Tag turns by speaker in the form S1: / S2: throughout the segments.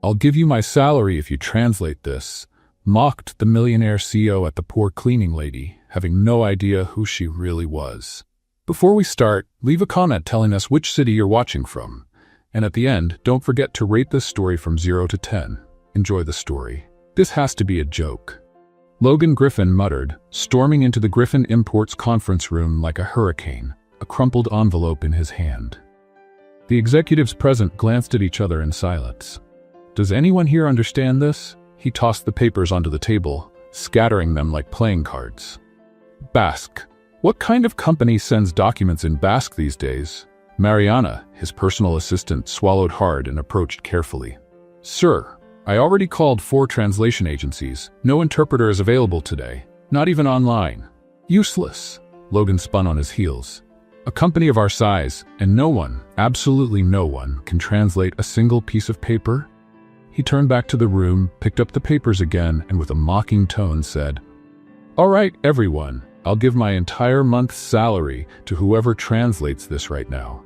S1: "I'll give you my salary if you translate this," mocked the millionaire CEO at the poor cleaning lady, having no idea who she really was. Before we start, leave a comment telling us which city you're watching from. And at the end, don't forget to rate this story from 0 to 10. Enjoy the story. "This has to be a joke," Logan Griffin muttered, storming into the Griffin Imports conference room like a hurricane, a crumpled envelope in his hand. The executives present glanced at each other in silence. "Does anyone here understand this?" He tossed the papers onto the table, scattering them like playing cards. "Basque. What kind of company sends documents in Basque these days?" Mariana, his personal assistant, swallowed hard and approached carefully. "Sir, I already called 4 translation agencies. No interpreter is available today, not even online." "Useless," Logan spun on his heels. "A company of our size, and no one, absolutely no one, can translate a single piece of paper?" He turned back to the room, picked up the papers again, and with a mocking tone said, "All right, everyone, I'll give my entire month's salary to whoever translates this right now.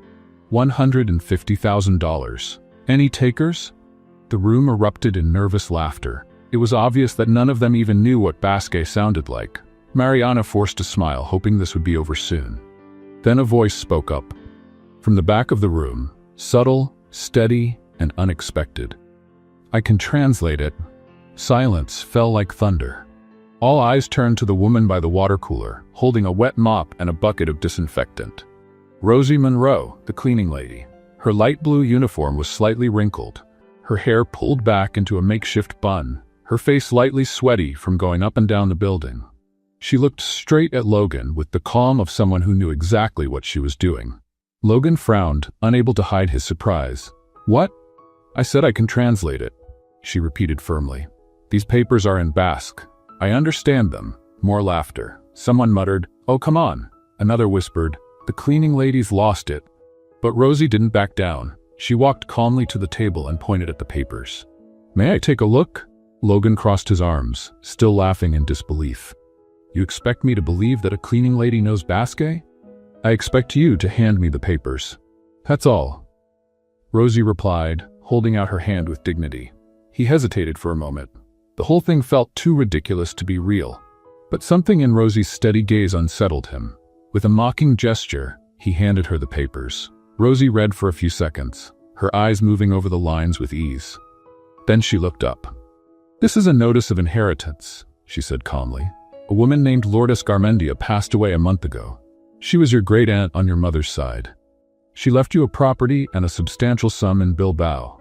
S1: $150,000. Any takers?" The room erupted in nervous laughter. It was obvious that none of them even knew what Basque sounded like. Mariana forced a smile, hoping this would be over soon. Then a voice spoke up. From the back of the room, subtle, steady, and unexpected. "I can translate it." Silence fell like thunder. All eyes turned to the woman by the water cooler, holding a wet mop and a bucket of disinfectant. Rosie Monroe, the cleaning lady. Her light blue uniform was slightly wrinkled, her hair pulled back into a makeshift bun, her face lightly sweaty from going up and down the building. She looked straight at Logan with the calm of someone who knew exactly what she was doing. Logan frowned, unable to hide his surprise. "What?" "I said I can translate it," she repeated firmly. "These papers are in Basque. I understand them." More laughter. Someone muttered, "Oh, come on." Another whispered, "The cleaning lady's lost it." But Rosie didn't back down. She walked calmly to the table and pointed at the papers. "May I take a look?" Logan crossed his arms, still laughing in disbelief. "You expect me to believe that a cleaning lady knows Basque? I expect you to hand me the papers. That's all." Rosie replied, holding out her hand with dignity. He hesitated for a moment. The whole thing felt too ridiculous to be real. But something in Rosie's steady gaze unsettled him. With a mocking gesture, he handed her the papers. Rosie read for a few seconds, her eyes moving over the lines with ease. Then she looked up. "This is a notice of inheritance," she said calmly. "A woman named Lourdes Garmendia passed away a month ago. She was your great-aunt on your mother's side. She left you a property and a substantial sum in Bilbao.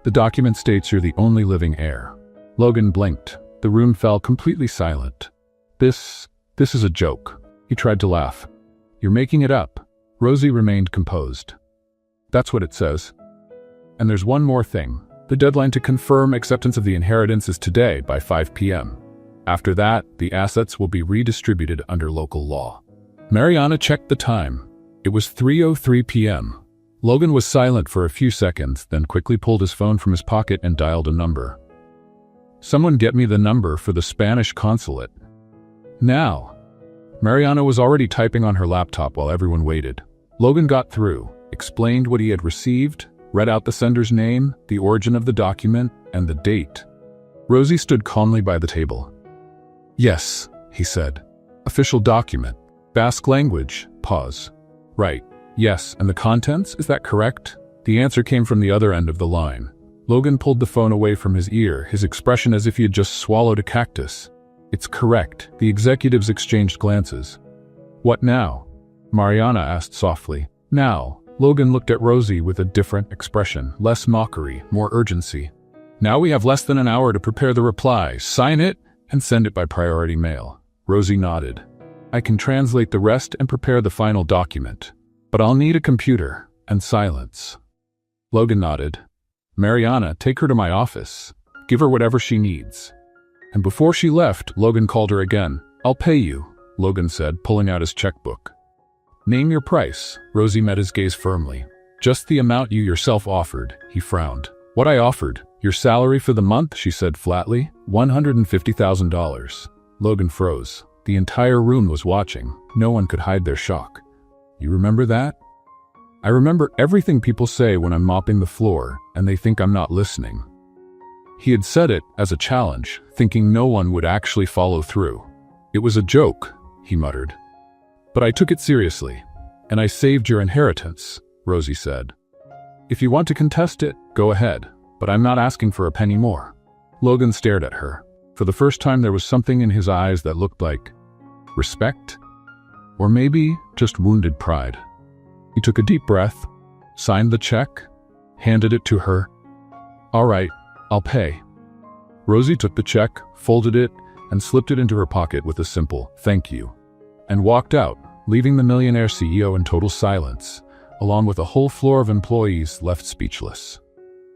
S1: The document states you're the only living heir." Logan blinked. The room fell completely silent. This is a joke." He tried to laugh. "You're making it up." Rosie remained composed. "That's what it says. And there's one more thing. The deadline to confirm acceptance of the inheritance is today by 5 p.m. After that, the assets will be redistributed under local law." Mariana checked the time. It was 3:03 p.m. Logan was silent for a few seconds, then quickly pulled his phone from his pocket and dialed a number. "Someone get me the number for the Spanish consulate. Now." Mariana was already typing on her laptop while everyone waited. Logan got through, explained what he had received, read out the sender's name, the origin of the document, and the date. Rosie stood calmly by the table. "Yes," he said. "Official document. Basque language. Pause. Right. Yes, and the contents, is that correct?" The answer came from the other end of the line. Logan pulled the phone away from his ear, his expression as if he had just swallowed a cactus. "It's correct." The executives exchanged glances. "What now?" Mariana asked softly. "Now." Logan looked at Rosie with a different expression, less mockery, more urgency. "Now we have less than an hour to prepare the reply. Sign it and send it by priority mail." Rosie nodded. "I can translate the rest and prepare the final document. But I'll need a computer and silence." Logan nodded. "Mariana, take her to my office. Give her whatever she needs." And before she left, Logan called her again. "I'll pay you," Logan said, pulling out his checkbook. "Name your price." Rosie met his gaze firmly. "Just the amount you yourself offered," he frowned. "What I offered? Your salary for the month," she said flatly. $150,000. Logan froze. The entire room was watching. No one could hide their shock. "You remember that?" "I remember everything people say when I'm mopping the floor, and they think I'm not listening." He had said it as a challenge, thinking no one would actually follow through. "It was a joke," he muttered. "But I took it seriously, and I saved your inheritance," Rosie said. "If you want to contest it, go ahead, but I'm not asking for a penny more." Logan stared at her. For the first time there was something in his eyes that looked like respect, or maybe just wounded pride. He took a deep breath, signed the check, handed it to her. "All right, I'll pay." Rosie took the check, folded it, and slipped it into her pocket with a simple "thank you," and walked out, leaving the millionaire CEO in total silence, along with a whole floor of employees left speechless.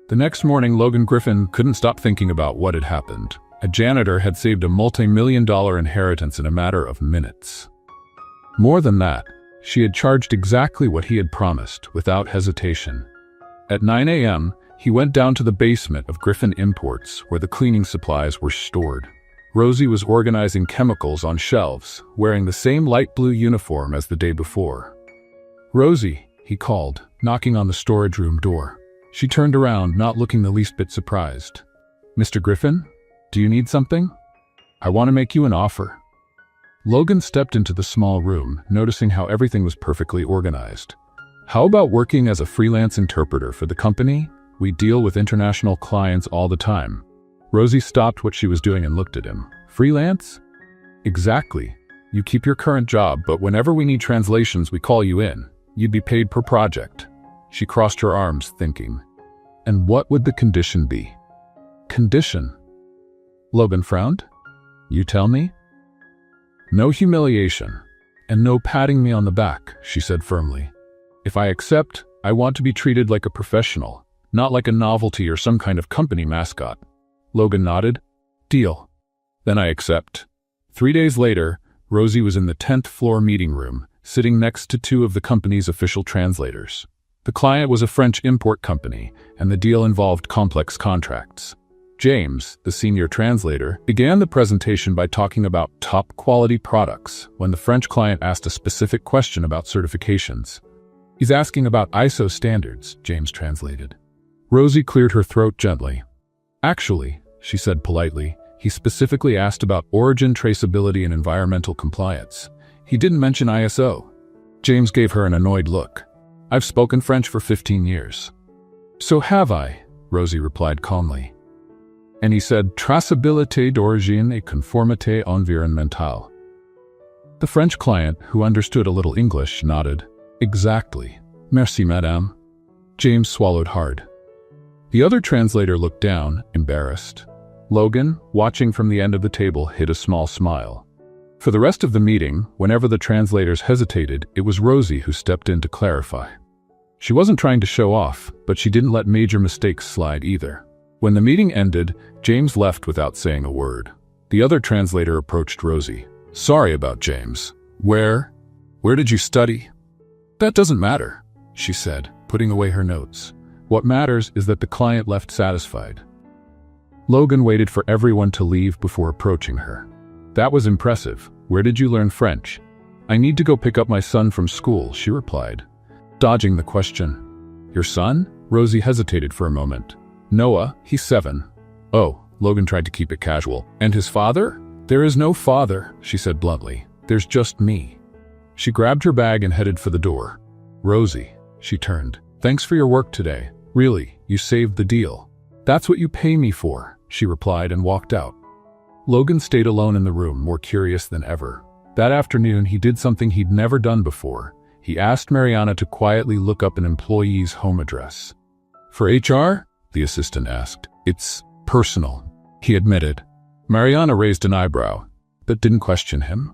S1: The next morning, Logan Griffin couldn't stop thinking about what had happened. A janitor had saved a multi-million-dollar inheritance in a matter of minutes. More than that, she had charged exactly what he had promised, without hesitation. At 9 a.m., he went down to the basement of Griffin Imports, where the cleaning supplies were stored. Rosie was organizing chemicals on shelves, wearing the same light blue uniform as the day before. "Rosie," he called, knocking on the storage room door. She turned around, not looking the least bit surprised. "Mr. Griffin, do you need something? I want to make you an offer." Logan stepped into the small room, noticing how everything was perfectly organized. "How about working as a freelance interpreter for the company? We deal with international clients all the time." Rosie stopped what she was doing and looked at him. "Freelance?" "Exactly. You keep your current job, but whenever we need translations, we call you in. You'd be paid per project." She crossed her arms, thinking. "And what would the condition be?" "Condition?" Logan frowned. "You tell me?" "No humiliation, and no patting me on the back," she said firmly. "If I accept, I want to be treated like a professional, not like a novelty or some kind of company mascot." Logan nodded. "Deal. Then I accept." 3 days later, Rosie was in the 10th floor meeting room, sitting next to two of the company's official translators. The client was a French import company, and the deal involved complex contracts. James, the senior translator, began the presentation by talking about top-quality products when the French client asked a specific question about certifications. "He's asking about ISO standards," James translated. Rosie cleared her throat gently. "Actually," she said politely, "he specifically asked about origin traceability and environmental compliance. He didn't mention ISO." James gave her an annoyed look. "I've spoken French for 15 years. "So have I," Rosie replied calmly. "And he said traçabilité d'origine et conformité environnementale." The French client, who understood a little English, nodded. "Exactly. Merci, madame." James swallowed hard. The other translator looked down, embarrassed. Logan, watching from the end of the table, hid a small smile. For the rest of the meeting, whenever the translators hesitated, it was Rosie who stepped in to clarify. She wasn't trying to show off, but she didn't let major mistakes slide either. When the meeting ended, James left without saying a word. The other translator approached Rosie. "Sorry about James. Where did you study?" "That doesn't matter," she said, putting away her notes. "What matters is that the client left satisfied." Logan waited for everyone to leave before approaching her. "That was impressive. Where did you learn French?" "I need to go pick up my son from school," she replied, dodging the question. "Your son?" Rosie hesitated for a moment. "Noah, he's 7. "Oh," Logan tried to keep it casual. "And his father?" "There is no father," she said bluntly. "There's just me." She grabbed her bag and headed for the door. "Rosie," she turned. "Thanks for your work today. Really, you saved the deal." "That's what you pay me for," she replied and walked out. Logan stayed alone in the room, more curious than ever. That afternoon, he did something he'd never done before. He asked Mariana to quietly look up an employee's home address. "For HR?" the assistant asked. "It's personal," he admitted. Mariana raised an eyebrow, but didn't question him.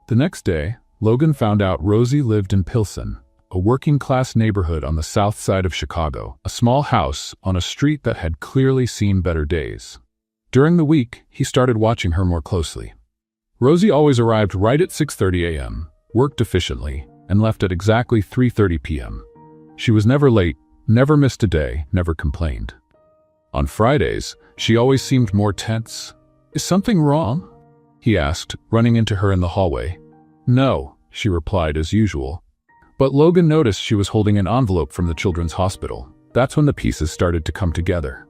S1: The next day, Logan found out Rosie lived in Pilsen, a working-class neighborhood on the south side of Chicago, a small house on a street that had clearly seen better days. During the week, he started watching her more closely. Rosie always arrived right at 6:30 a.m., worked efficiently, and left at exactly 3:30 p.m. She was never late, never missed a day, never complained. On Fridays, she always seemed more tense. "Is something wrong?" he asked, running into her in the hallway. "No," she replied as usual. But Logan noticed she was holding an envelope from the children's hospital. That's when the pieces started to come together.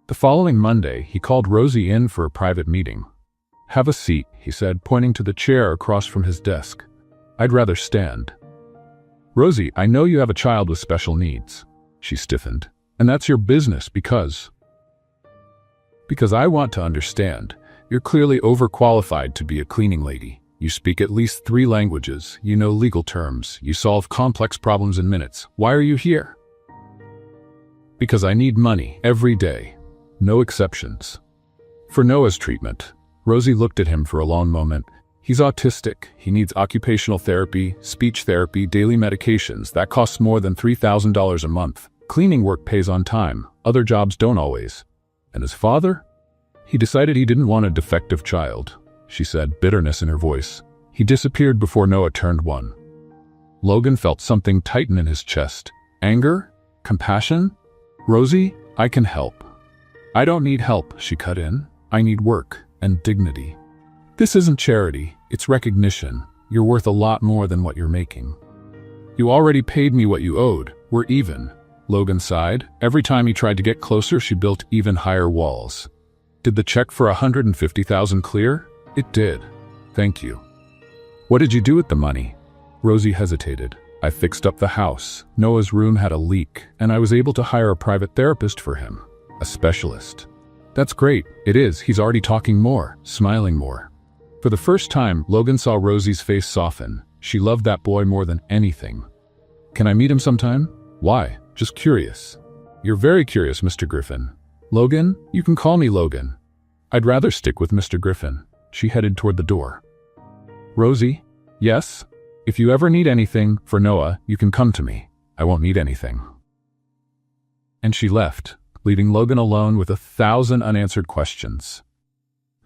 S1: The following Monday, he called Rosie in for a private meeting. "Have a seat," he said, pointing to the chair across from his desk. "I'd rather stand." "Rosie, I know you have a child with special needs." She stiffened. "And that's your business because I want to understand. You're clearly overqualified to be a cleaning lady. You speak at least 3 languages, you know legal terms, you solve complex problems in minutes. Why are you here?" "Because I need money, every day. No exceptions." For Noah's treatment. Rosie looked at him for a long moment. "He's autistic. He needs occupational therapy, speech therapy, daily medications. That costs more than $3,000 a month. Cleaning work pays on time. Other jobs don't always." "And his father?" "He decided he didn't want a defective child," she said, bitterness in her voice. "He disappeared before Noah turned 1. Logan felt something tighten in his chest. Anger? Compassion? "Rosie, I can help." "I don't need help," she cut in. "I need work and dignity. This isn't charity, it's recognition. You're worth a lot more than what you're making." "You already paid me what you owed. We're even." Logan sighed. Every time he tried to get closer, she built even higher walls. "Did the check for $150,000 clear?" "It did. Thank you." "What did you do with the money?" Rosie hesitated. "I fixed up the house. Noah's room had a leak, and I was able to hire a private therapist for him. A specialist." "That's great." "It is. He's already talking more, smiling more." For the first time, Logan saw Rosie's face soften. She loved that boy more than anything. "Can I meet him sometime?" "Why? Just curious." "You're very curious, Mr. Griffin." "Logan? You can call me Logan." "I'd rather stick with Mr. Griffin." She headed toward the door. "Rosie?" "Yes?" "If you ever need anything for Noah, you can come to me. I won't need anything." And she left, leaving Logan alone with 1,000 unanswered questions.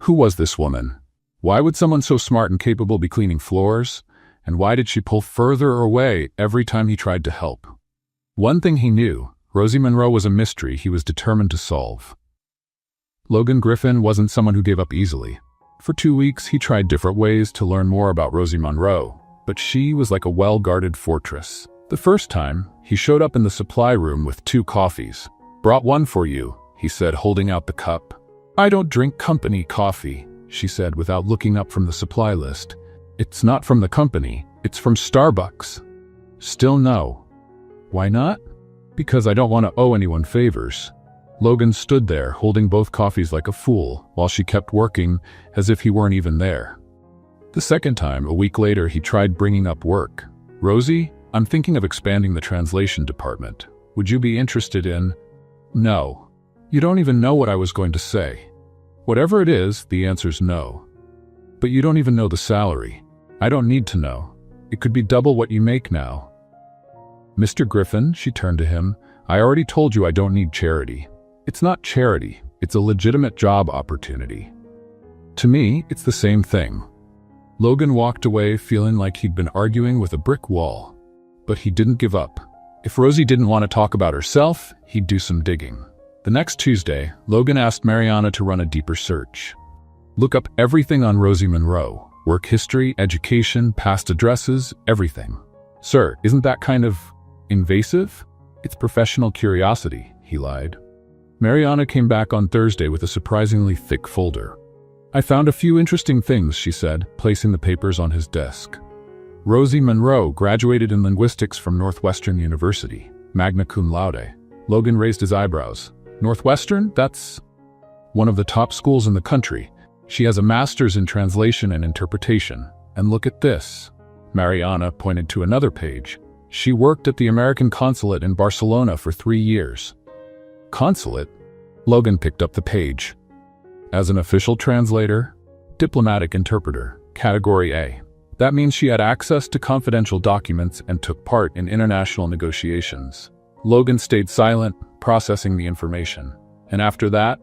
S1: Who was this woman? Why would someone so smart and capable be cleaning floors? And why did she pull further away every time he tried to help? One thing he knew, Rosie Monroe was a mystery he was determined to solve. Logan Griffin wasn't someone who gave up easily. For 2 weeks, he tried different ways to learn more about Rosie Monroe, but she was like a well-guarded fortress. The first time, he showed up in the supply room with 2 coffees. "Brought one for you," he said, holding out the cup. "I don't drink company coffee," she said without looking up from the supply list. "It's not from the company, it's from Starbucks." "Still no." "Why not?" "Because I don't want to owe anyone favors." Logan stood there, holding both coffees like a fool, while she kept working as if he weren't even there. The second time, a week later, he tried bringing up work. "Rosie, I'm thinking of expanding the translation department. Would you be interested in—" "No." "You don't even know what I was going to say." "Whatever it is, the answer's no." "But you don't even know the salary." "I don't need to know. It could be double what you make now." "Mr. Griffin," she turned to him, "I already told you I don't need charity." "It's not charity, it's a legitimate job opportunity." "To me, it's the same thing." Logan walked away feeling like he'd been arguing with a brick wall. But he didn't give up. If Rosie didn't want to talk about herself, he'd do some digging. The next Tuesday, Logan asked Mariana to run a deeper search. Look up everything on Rosie Monroe. Work history, education, past addresses, everything. "Sir, isn't that kind of invasive?" "It's professional curiosity," he lied. Mariana came back on Thursday with a surprisingly thick folder. "I found a few interesting things," she said, placing the papers on his desk. Rosie Monroe graduated in linguistics from Northwestern University, magna cum laude. Logan raised his eyebrows. "Northwestern? That's one of the top schools in the country. She has a master's in translation and interpretation. And look at this." Mariana pointed to another page. "She worked at the American consulate in Barcelona for 3 years." "Consulate?" Logan picked up the page. "As an official translator, diplomatic interpreter, category A. That means she had access to confidential documents and took part in international negotiations." Logan stayed silent, processing the information. "And after that?"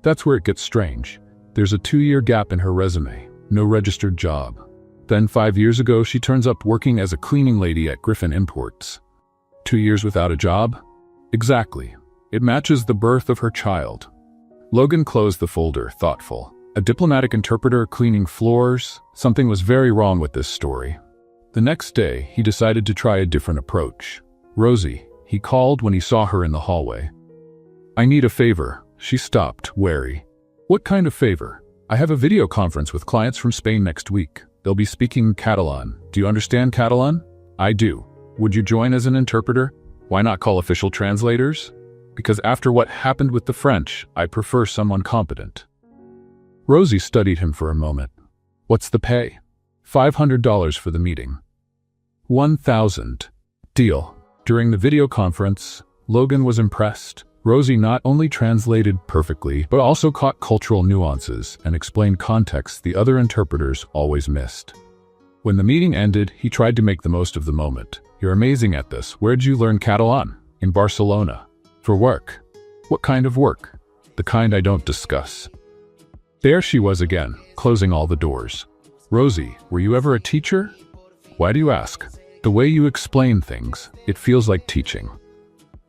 S1: "That's where it gets strange. There's a 2-year gap in her resume, no registered job. Then 5 years ago, she turns up working as a cleaning lady at Griffin Imports. 2 years without a job? Exactly. It matches the birth of her child." Logan closed the folder, thoughtful. A diplomatic interpreter cleaning floors? Something was very wrong with this story. The next day, he decided to try a different approach. "Rosie," he called when he saw her in the hallway. "I need a favor," She stopped, wary. What kind of favor? I have a video conference with clients from Spain next week. They'll be speaking Catalan. Do you understand Catalan? I do. Would you join as an interpreter? Why not call official translators? Because after what happened with the French, I prefer someone competent. Rosie studied him for a moment. What's the pay? $500 for the meeting. 1,000. Deal. During the video conference, Logan was impressed. Rosie not only translated perfectly, but also caught cultural nuances and explained contexts the other interpreters always missed. When the meeting ended, he tried to make the most of the moment. You're amazing at this. Where'd you learn Catalan? In Barcelona. For work. What kind of work? The kind I don't discuss. There she was again, closing all the doors. Rosie, were you ever a teacher? Why do you ask? The way you explain things, it feels like teaching.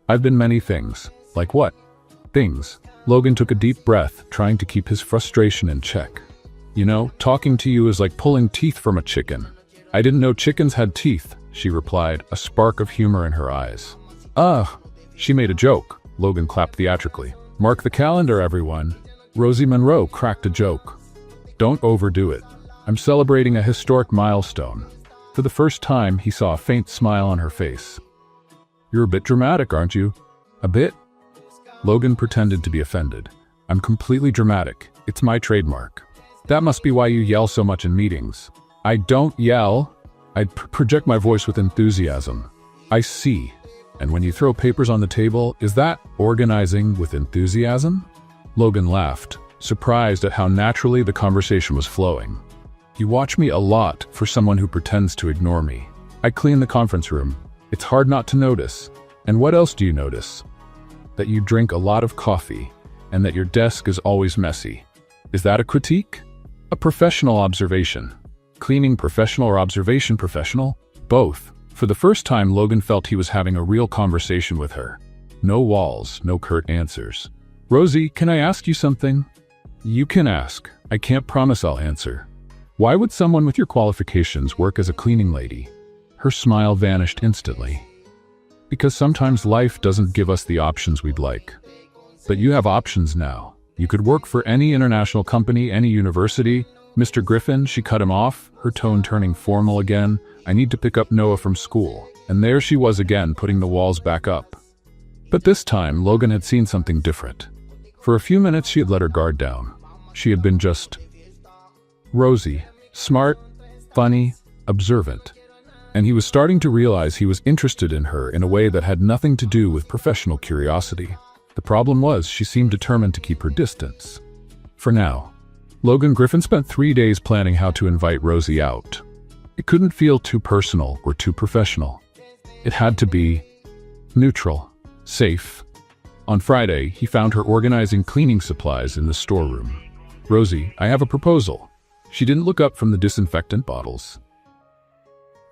S1: I've been many things. Like what? Things. Logan took a deep breath, trying to keep his frustration in check. You know, talking to you is like pulling teeth from a chicken. I didn't know chickens had teeth, she replied, a spark of humor in her eyes. She made a joke. Logan clapped theatrically. Mark the calendar, everyone. Rosie Monroe cracked a joke. Don't overdo it. I'm celebrating a historic milestone. For the first time, he saw a faint smile on her face. You're a bit dramatic, aren't you? A bit? Logan pretended to be offended. I'm completely dramatic. It's my trademark. That must be why you yell so much in meetings. I don't yell. I project my voice with enthusiasm. I see. And when you throw papers on the table, is that organizing with enthusiasm? Logan laughed, surprised at how naturally the conversation was flowing. You watch me a lot for someone who pretends to ignore me. I clean the conference room. It's hard not to notice. And what else do you notice? That you drink a lot of coffee, and that your desk is always messy. Is that a critique? A professional observation. Cleaning professional or observation professional? Both. For the first time, Logan felt he was having a real conversation with her. No walls, no curt answers. Rosie, can I ask you something? You can ask. I can't promise I'll answer. Why would someone with your qualifications work as a cleaning lady? Her smile vanished instantly. Because sometimes life doesn't give us the options we'd like. But you have options now. You could work for any international company, any university. Mr. Griffin, she cut him off, her tone turning formal again. I need to pick up Noah from school. And there she was again, putting the walls back up. But this time, Logan had seen something different. For a few minutes, she had let her guard down. She had been just Rosie, smart, funny, observant. And he was starting to realize he was interested in her in a way that had nothing to do with professional curiosity. The problem was, she seemed determined to keep her distance. For now. Logan Griffin spent 3 days planning how to invite Rosie out. It couldn't feel too personal or too professional. It had to be neutral, safe. On Friday, he found her organizing cleaning supplies in the storeroom. Rosie, I have a proposal. She didn't look up from the disinfectant bottles.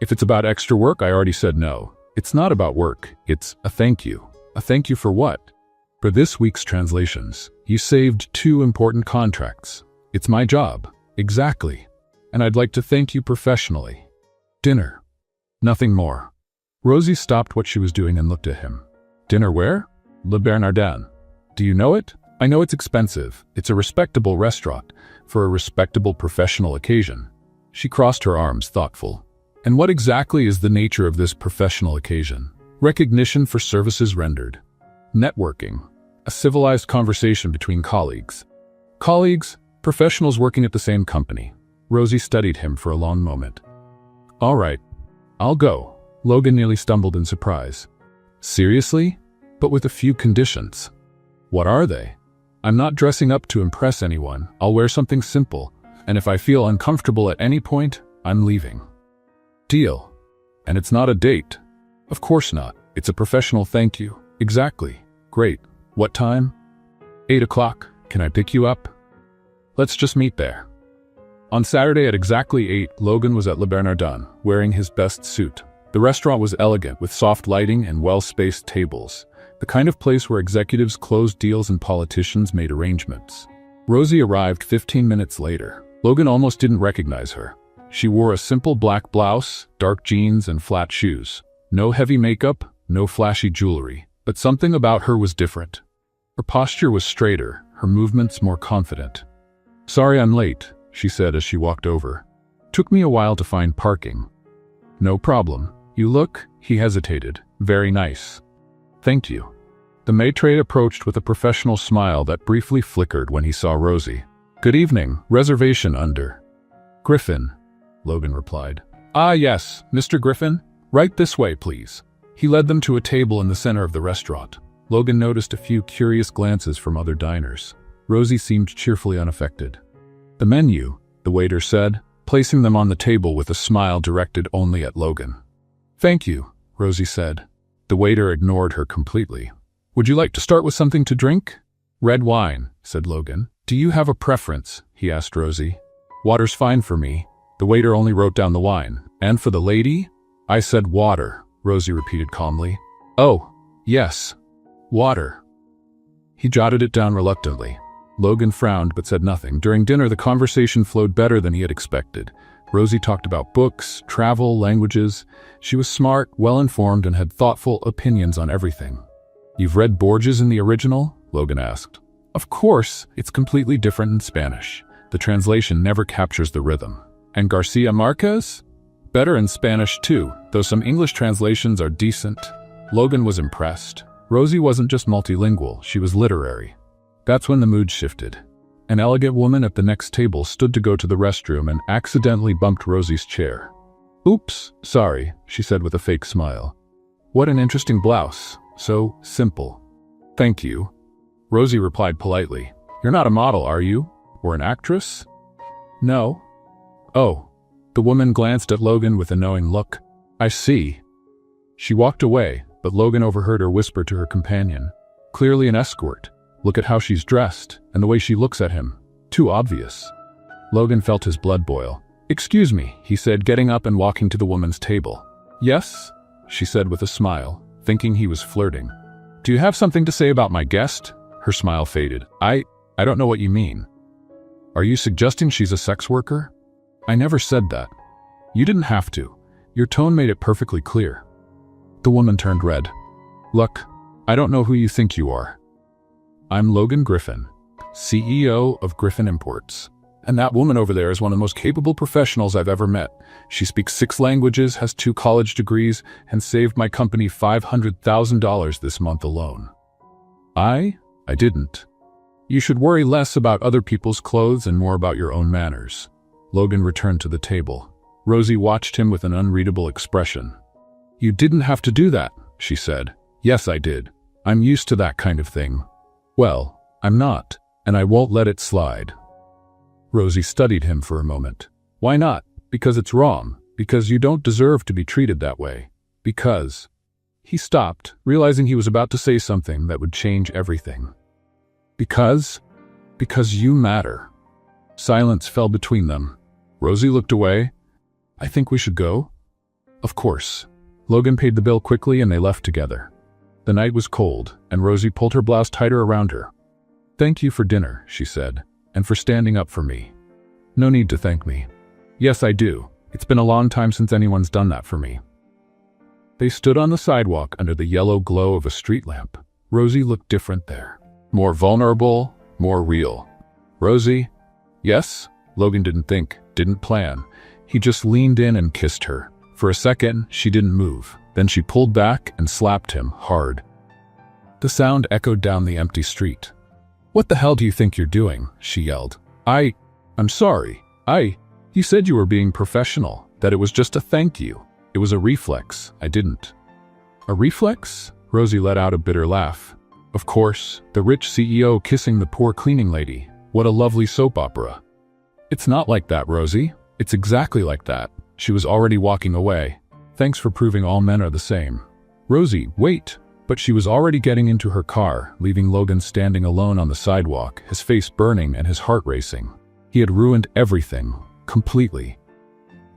S1: If it's about extra work, I already said no. It's not about work, it's a thank you. A thank you for what? For this week's translations. You saved 2 important contracts. It's my job. Exactly. And I'd like to thank you professionally. Dinner. Nothing more. Rosie stopped what she was doing and looked at him. Dinner where? Le Bernardin. Do you know it? I know it's expensive. It's a respectable restaurant for a respectable professional occasion. She crossed her arms, thoughtful. And what exactly is the nature of this professional occasion? Recognition for services rendered. Networking. A civilized conversation between colleagues. Colleagues, professionals working at the same company. Rosie studied him for a long moment. All right, I'll go. Logan nearly stumbled in surprise. Seriously? But with a few conditions. What are they? I'm not dressing up to impress anyone. I'll wear something simple, and if I feel uncomfortable at any point, I'm leaving. Deal. And it's not a date. Of course not. It's a professional thank you. Exactly. Great. What time? 8 o'clock. Can I pick you up? Let's just meet there. On Saturday at exactly 8, Logan was at Le Bernardin, wearing his best suit. The restaurant was elegant, with soft lighting and well-spaced tables. The kind of place where executives closed deals and politicians made arrangements. Rosie arrived 15 minutes later. Logan almost didn't recognize her. She wore a simple black blouse, dark jeans, and flat shoes. No heavy makeup, no flashy jewelry. But something about her was different. Her posture was straighter, her movements more confident. "Sorry I'm late," she said as she walked over. "Took me a while to find parking." "No problem. You look," he hesitated, "very nice." "Thank you." The maitre approached with a professional smile that briefly flickered when he saw Rosie. "Good evening. Reservation under." "Griffin," Logan replied. "Ah yes, Mr. Griffin. Right this way, please." He led them to a table in the center of the restaurant. Logan noticed a few curious glances from other diners. Rosie seemed cheerfully unaffected. "The menu," the waiter said, placing them on the table with a smile directed only at Logan. "Thank you," Rosie said. The waiter ignored her completely. "Would you like to start with something to drink?" "Red wine," said Logan. "Do you have a preference?" he asked Rosie. "Water's fine for me." The waiter only wrote down the wine. "And for the lady?" "I said water," Rosie repeated calmly. "Oh, yes. Water." He jotted it down reluctantly. Logan frowned but said nothing. During dinner, the conversation flowed better than he had expected. Rosie talked about books, travel, languages. She was smart, well-informed, and had thoughtful opinions on everything. "You've read Borges in the original?" Logan asked. "Of course, it's completely different in Spanish. The translation never captures the rhythm." "And Garcia Marquez?" "Better in Spanish too, though some English translations are decent." Logan was impressed. Rosie wasn't just multilingual, she was literary. That's when the mood shifted. An elegant woman at the next table stood to go to the restroom and accidentally bumped Rosie's chair. "Oops, sorry," she said with a fake smile. "What an interesting blouse. So simple." "Thank you." Rosie replied politely. "You're not a model, are you? Or an actress?" "No." "Oh." The woman glanced at Logan with a knowing look. "I see." She walked away, but Logan overheard her whisper to her companion. "Clearly an escort. Look at how she's dressed, and the way she looks at him. Too obvious." Logan felt his blood boil. "Excuse me," he said, getting up and walking to the woman's table. "Yes?" she said with a smile, thinking he was flirting. "Do you have something to say about my guest?" Her smile faded. I don't know what you mean." "Are you suggesting she's a sex worker?" "I never said that." "You didn't have to. Your tone made it perfectly clear." The woman turned red. "Look, I don't know who you think you are. I'm Logan Griffin, CEO of Griffin Imports. And that woman over there is one of the most capable professionals I've ever met. She speaks 6 languages, has 2 college degrees, and saved my company $500,000 this month alone." I didn't. "You should worry less about other people's clothes and more about your own manners." Logan returned to the table. Rosie watched him with an unreadable expression. "You didn't have to do that," she said. "Yes, I did. I'm used to that kind of thing." "Well, I'm not, and I won't let it slide." Rosie studied him for a moment. "Why not?" "Because it's wrong. Because you don't deserve to be treated that way. Because—" He stopped, realizing he was about to say something that would change everything. "Because you matter." Silence fell between them. Rosie looked away. "I think we should go?" "Of course." Logan paid the bill quickly and they left together. The night was cold, and Rosie pulled her blouse tighter around her. "Thank you for dinner," she said, "and for standing up for me." "No need to thank me." "Yes, I do. It's been a long time since anyone's done that for me." They stood on the sidewalk under the yellow glow of a street lamp. Rosie looked different there. More vulnerable, more real. "Rosie?" "Yes?" Logan didn't think, didn't plan. He just leaned in and kissed her. For a second, she didn't move. Then she pulled back and slapped him hard. The sound echoed down the empty street. "What the hell do you think you're doing?" she yelled. I'm sorry. You said you were being professional, that it was just a thank you. It was a reflex. I didn't." "A reflex?" Rosie let out a bitter laugh. "Of course, the rich CEO kissing the poor cleaning lady. What a lovely soap opera." "It's not like that, Rosie. It's exactly like that." She was already walking away. "Thanks for proving all men are the same." "Rosie, wait!" But she was already getting into her car, leaving Logan standing alone on the sidewalk, his face burning and his heart racing. He had ruined everything, completely.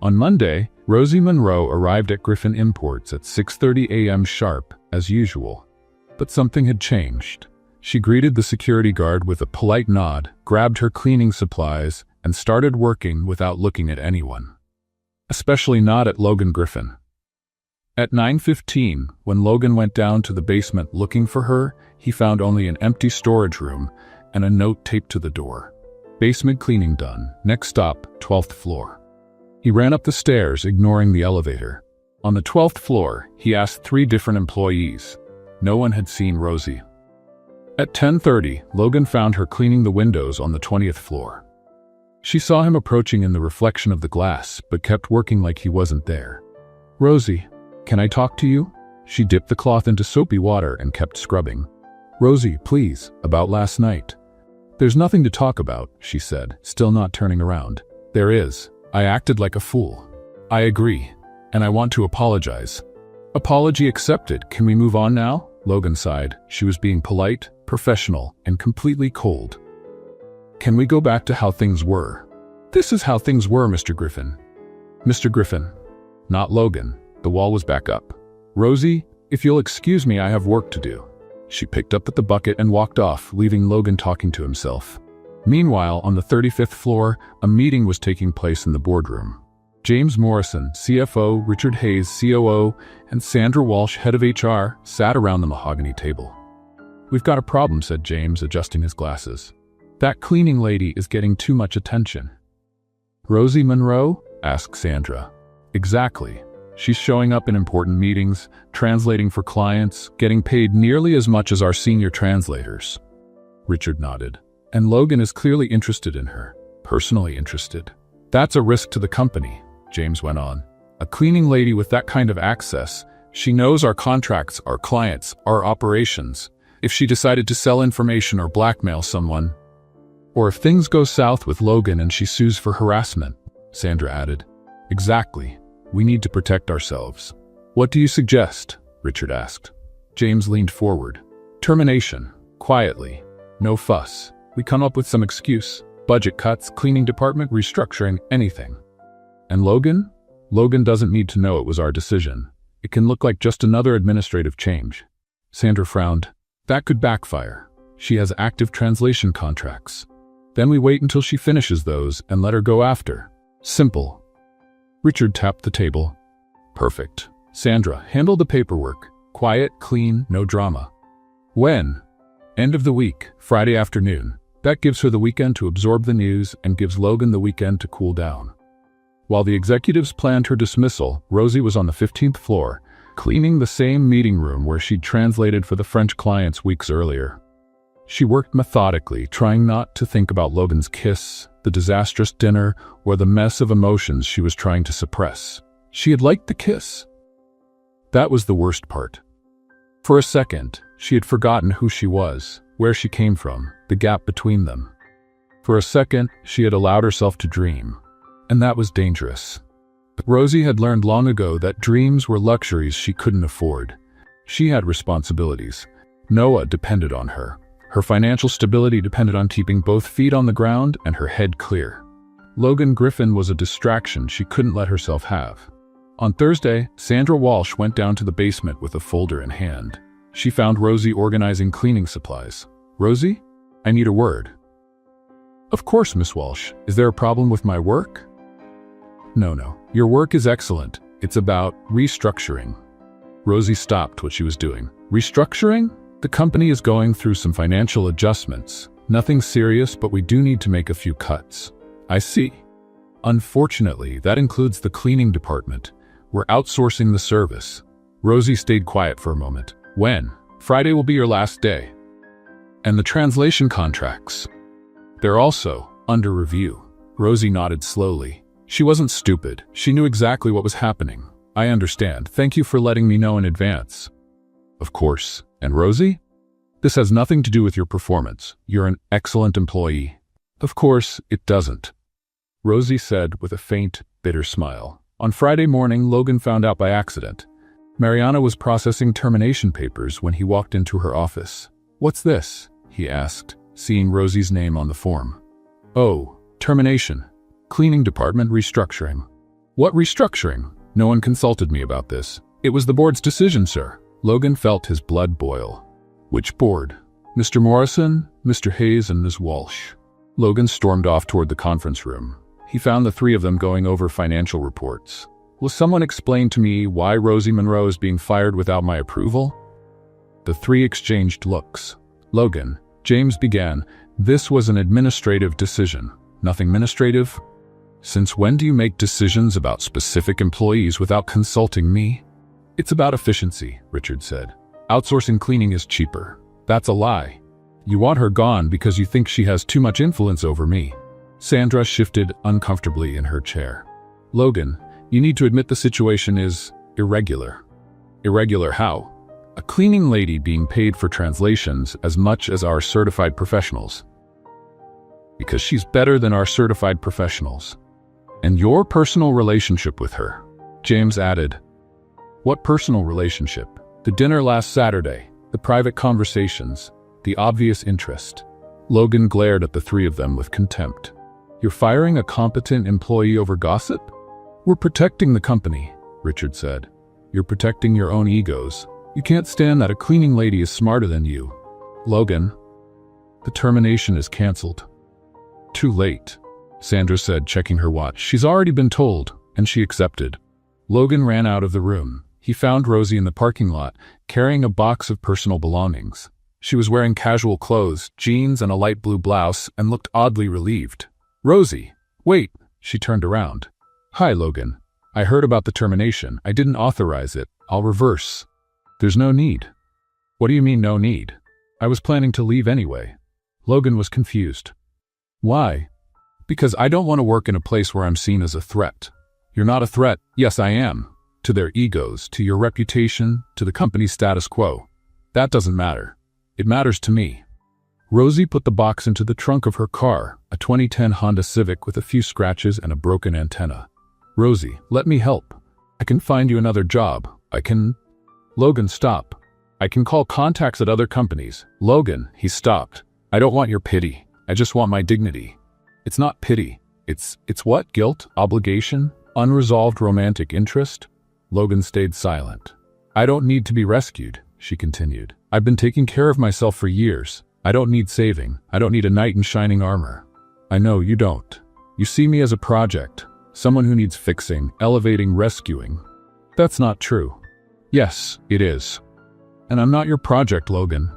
S1: On Monday, Rosie Monroe arrived at Griffin Imports at 6:30 a.m. sharp, as usual. But something had changed. She greeted the security guard with a polite nod, grabbed her cleaning supplies, and started working without looking at anyone. Especially not at Logan Griffin. At 9:15, when Logan went down to the basement looking for her, he found only an empty storage room and a note taped to the door. Basement cleaning done. Next stop, 12th floor. He ran up the stairs, ignoring the elevator. On the 12th floor, he asked 3 different employees. No one had seen Rosie. At 10:30, Logan found her cleaning the windows on the 20th floor. She saw him approaching in the reflection of the glass, but kept working like he wasn't there. "Rosie, can I talk to you?" She dipped the cloth into soapy water and kept scrubbing. "Rosie, please, about last night." "There's nothing to talk about," she said, still not turning around. "There is. I acted like a fool. I agree, and I want to apologize." "Apology accepted. Can we move on now?" Logan sighed. She was being polite, professional, and completely cold. "Can we go back to how things were?" "This is how things were, Mr. Griffin." "Mr. Griffin." Not Logan. The wall was back up. "Rosie, if you'll excuse me, I have work to do." She picked up the bucket and walked off, leaving Logan talking to himself. Meanwhile, on the 35th floor, a meeting was taking place in the boardroom. James Morrison, CFO, Richard Hayes, COO, and Sandra Walsh, head of HR, sat around the mahogany table. "We've got a problem," said James, adjusting his glasses. "That cleaning lady is getting too much attention." "Rosie Monroe?" asked Sandra. "Exactly. She's showing up in important meetings, translating for clients, getting paid nearly as much as our senior translators." Richard nodded. "And Logan is clearly interested in her. Personally interested. That's a risk to the company," James went on. "A cleaning lady with that kind of access, she knows our contracts, our clients, our operations. If she decided to sell information or blackmail someone, or if things go south with Logan and she sues for harassment," Sandra added. "Exactly. We need to protect ourselves." "What do you suggest?" Richard asked. James leaned forward. "Termination. Quietly. No fuss. We come up with some excuse. Budget cuts, cleaning department restructuring, anything." "And Logan?" "Logan doesn't need to know it was our decision. It can look like just another administrative change." Sandra frowned. "That could backfire. She has active translation contracts. Then we wait until she finishes those and let her go after. Simple." Richard tapped the table. "Perfect. Sandra, handle the paperwork. Quiet, clean, no drama." "When?" "End of the week, Friday afternoon. That gives her the weekend to absorb the news and gives Logan the weekend to cool down." While the executives planned her dismissal, Rosie was on the 15th floor, cleaning the same meeting room where she'd translated for the French clients weeks earlier. She worked methodically, trying not to think about Logan's kiss, the disastrous dinner, or the mess of emotions she was trying to suppress. She had liked the kiss. That was the worst part. For a second, she had forgotten who she was, where she came from, the gap between them. For a second, she had allowed herself to dream. And that was dangerous. But Rosie had learned long ago that dreams were luxuries she couldn't afford. She had responsibilities. Noah depended on her. Her financial stability depended on keeping both feet on the ground and her head clear. Logan Griffin was a distraction she couldn't let herself have. On Thursday, Sandra Walsh went down to the basement with a folder in hand. She found Rosie organizing cleaning supplies. "Rosie, I need a word." "Of course, Miss Walsh. Is there a problem with my work?" No. Your work is excellent. It's about restructuring." Rosie stopped what she was doing. "Restructuring? The company is going through some financial adjustments. Nothing serious, but we do need to make a few cuts." "I see. Unfortunately, that includes the cleaning department. We're outsourcing the service." Rosie stayed quiet for a moment. "When?" "Friday will be your last day." "And the translation contracts?" "They're also under review." Rosie nodded slowly. She wasn't stupid. She knew exactly what was happening. "I understand. Thank you for letting me know in advance." "Of course. And Rosie? This has nothing to do with your performance. You're an excellent employee." "Of course, it doesn't," Rosie said with a faint, bitter smile. On Friday morning, Logan found out by accident. Mariana was processing termination papers when he walked into her office. "What's this?" he asked, seeing Rosie's name on the form. "Oh, termination. Cleaning department restructuring." "What restructuring? No one consulted me about this." "It was the board's decision, sir." Logan felt his blood boil. "Which board?" "Mr. Morrison, Mr. Hayes, and Ms. Walsh." Logan stormed off toward the conference room. He found the 3 of them going over financial reports. Will someone explain to me why Rosie Monroe is being fired without my approval? The three exchanged looks. Logan, James began, this was an administrative decision. Nothing administrative? Since when do you make decisions about specific employees without consulting me? It's about efficiency, Richard said. Outsourcing cleaning is cheaper. That's a lie. You want her gone because you think she has too much influence over me. Sandra shifted uncomfortably in her chair. Logan, you need to admit the situation is irregular. Irregular how? A cleaning lady being paid for translations as much as our certified professionals. Because she's better than our certified professionals. And your personal relationship with her, James added. What personal relationship? The dinner last Saturday, the private conversations, the obvious interest. Logan glared at the three of them with contempt. You're firing a competent employee over gossip? We're protecting the company, Richard said. You're protecting your own egos. You can't stand that a cleaning lady is smarter than you. Logan, the termination is canceled. Too late, Sandra said, checking her watch. She's already been told, and she accepted. Logan ran out of the room. He found Rosie in the parking lot, carrying a box of personal belongings. She was wearing casual clothes, jeans and a light blue blouse, and looked oddly relieved. Rosie, wait, she turned around. Hi, Logan. I heard about the termination. I didn't authorize it. I'll reverse. There's no need. What do you mean, no need? I was planning to leave anyway. Logan was confused. Why? Because I don't want to work in a place where I'm seen as a threat. You're not a threat. Yes, I am. To their egos, to your reputation, to the company's status quo. That doesn't matter. It matters to me. Rosie put the box into the trunk of her car, a 2010 Honda Civic with a few scratches and a broken antenna. Rosie, let me help. I can find you another job. I can... Logan, stop. I can call contacts at other companies. Logan, he stopped. I don't want your pity. I just want my dignity. It's not pity. It's what? Guilt? Obligation? Unresolved romantic interest? Logan stayed silent. I don't need to be rescued, she continued. I've been taking care of myself for years. I don't need saving. I don't need a knight in shining armor. I know you don't. You see me as a project. Someone who needs fixing, elevating, rescuing. That's not true. Yes, it is. And I'm not your project, Logan.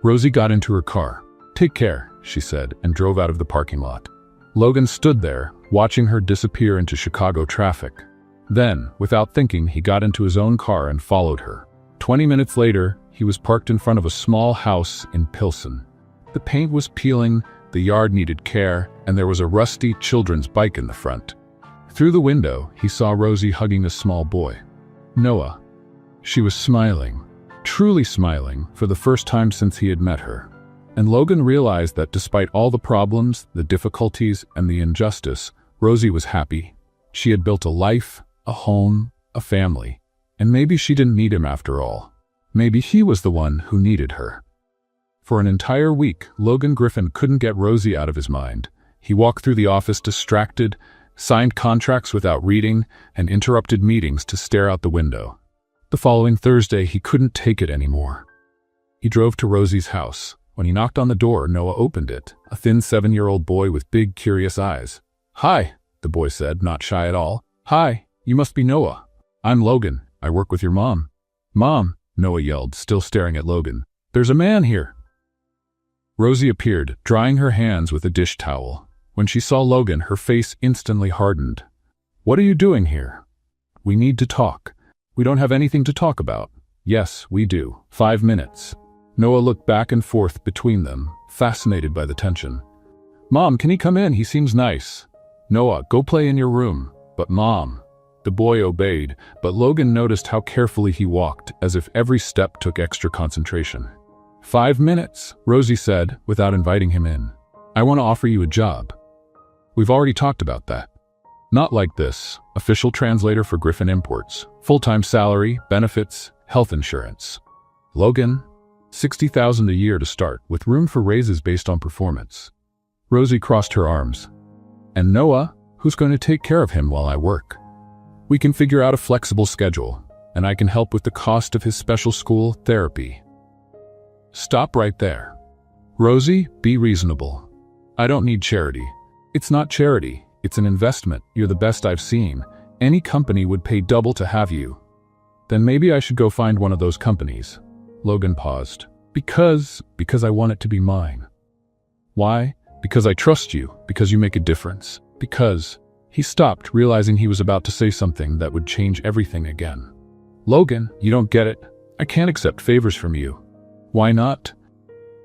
S1: Rosie got into her car. Take care, she said, and drove out of the parking lot. Logan stood there, watching her disappear into Chicago traffic. Then, without thinking, he got into his own car and followed her. 20 minutes later, he was parked in front of a small house in Pilsen. The paint was peeling, the yard needed care, and there was a rusty children's bike in the front. Through the window, he saw Rosie hugging a small boy. Noah. She was smiling, truly smiling, for the first time since he had met her. And Logan realized that despite all the problems, the difficulties, and the injustice, Rosie was happy. She had built a life, a home, a family, and maybe she didn't need him after all. Maybe he was the one who needed her. For an entire week, Logan Griffin couldn't get Rosie out of his mind. He walked through the office distracted, signed contracts without reading, and interrupted meetings to stare out the window. The following Thursday, he couldn't take it anymore. He drove to Rosie's house. When he knocked on the door, Noah opened it, a thin 7-year-old boy with big, curious eyes. Hi, the boy said, not shy at all. Hi, you must be Noah. I'm Logan. I work with your mom. Mom, Noah yelled, still staring at Logan. There's a man here. Rosie appeared, drying her hands with a dish towel. When she saw Logan, her face instantly hardened. What are you doing here? We need to talk. We don't have anything to talk about. Yes, we do. 5 minutes. Noah looked back and forth between them, fascinated by the tension. Mom, can he come in? He seems nice. Noah, go play in your room. But Mom. The boy obeyed, but Logan noticed how carefully he walked, as if every step took extra concentration. 5 minutes, Rosie said, without inviting him in. I want to offer you a job. We've already talked about that. Not like this. Official translator for Griffin Imports. Full-time salary, benefits, health insurance. Logan, $60,000 a year to start, with room for raises based on performance. Rosie crossed her arms. And Noah, who's going to take care of him while I work? We can figure out a flexible schedule, and I can help with the cost of his special school therapy. Stop right there. Rosie, be reasonable. I don't need charity. It's not charity. It's an investment. You're the best I've seen. Any company would pay double to have you. Then maybe I should go find one of those companies. Logan paused. Because I want it to be mine. Why? Because I trust you, because you make a difference. Because... He stopped, realizing he was about to say something that would change everything again. Logan, you don't get it. I can't accept favors from you. Why not?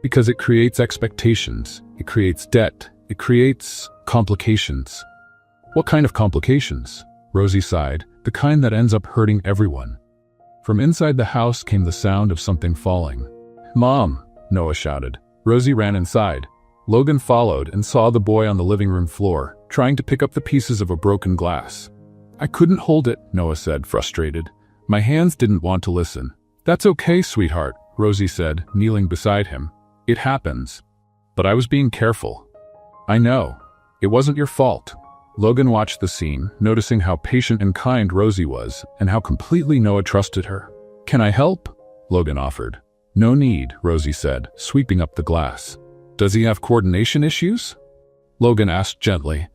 S1: Because it creates expectations. It creates debt. It creates complications. What kind of complications? Rosie sighed. The kind that ends up hurting everyone. From inside the house came the sound of something falling. Mom, Noah shouted. Rosie ran inside. Logan followed and saw the boy on the living room floor, trying to pick up the pieces of a broken glass. I couldn't hold it, Noah said, frustrated. My hands didn't want to listen. That's okay, sweetheart, Rosie said, kneeling beside him. It happens. But I was being careful. I know. It wasn't your fault. Logan watched the scene, noticing how patient and kind Rosie was, and how completely Noah trusted her. Can I help? Logan offered. No need, Rosie said, sweeping up the glass. Does he have coordination issues? Logan asked gently.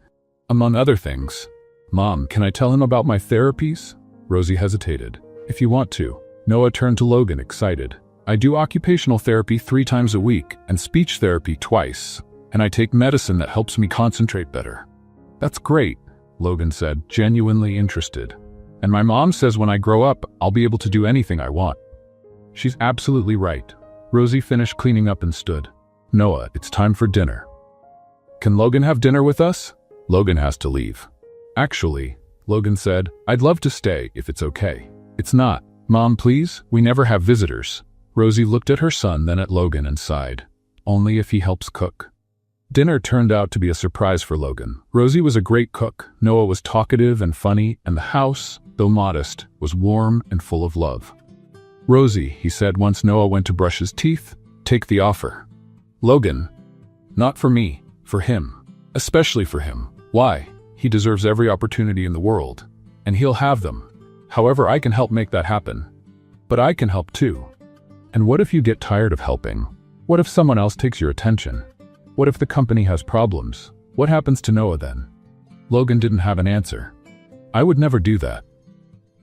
S1: Among other things. Mom, can I tell him about my therapies? Rosie hesitated. If you want to. Noah turned to Logan, excited. I do occupational therapy 3 times a week and speech therapy twice, and I take medicine that helps me concentrate better. That's great, Logan said, genuinely interested. And my mom says when I grow up, I'll be able to do anything I want. She's absolutely right. Rosie finished cleaning up and stood. Noah, it's time for dinner. Can Logan have dinner with us? Logan has to leave. Actually, Logan said, I'd love to stay if it's okay. It's not. Mom, please, we never have visitors. Rosie looked at her son, then at Logan and sighed. Only if he helps cook. Dinner turned out to be a surprise for Logan. Rosie was a great cook, Noah was talkative and funny, and the house, though modest, was warm and full of love. Rosie, he said once Noah went to brush his teeth, take the offer. Logan, not for me, for him. Especially for him. Why? He deserves every opportunity in the world. And he'll have them. However, I can help make that happen. But I can help too. And what if you get tired of helping? What if someone else takes your attention? What if the company has problems? What happens to Noah then? Logan didn't have an answer. I would never do that.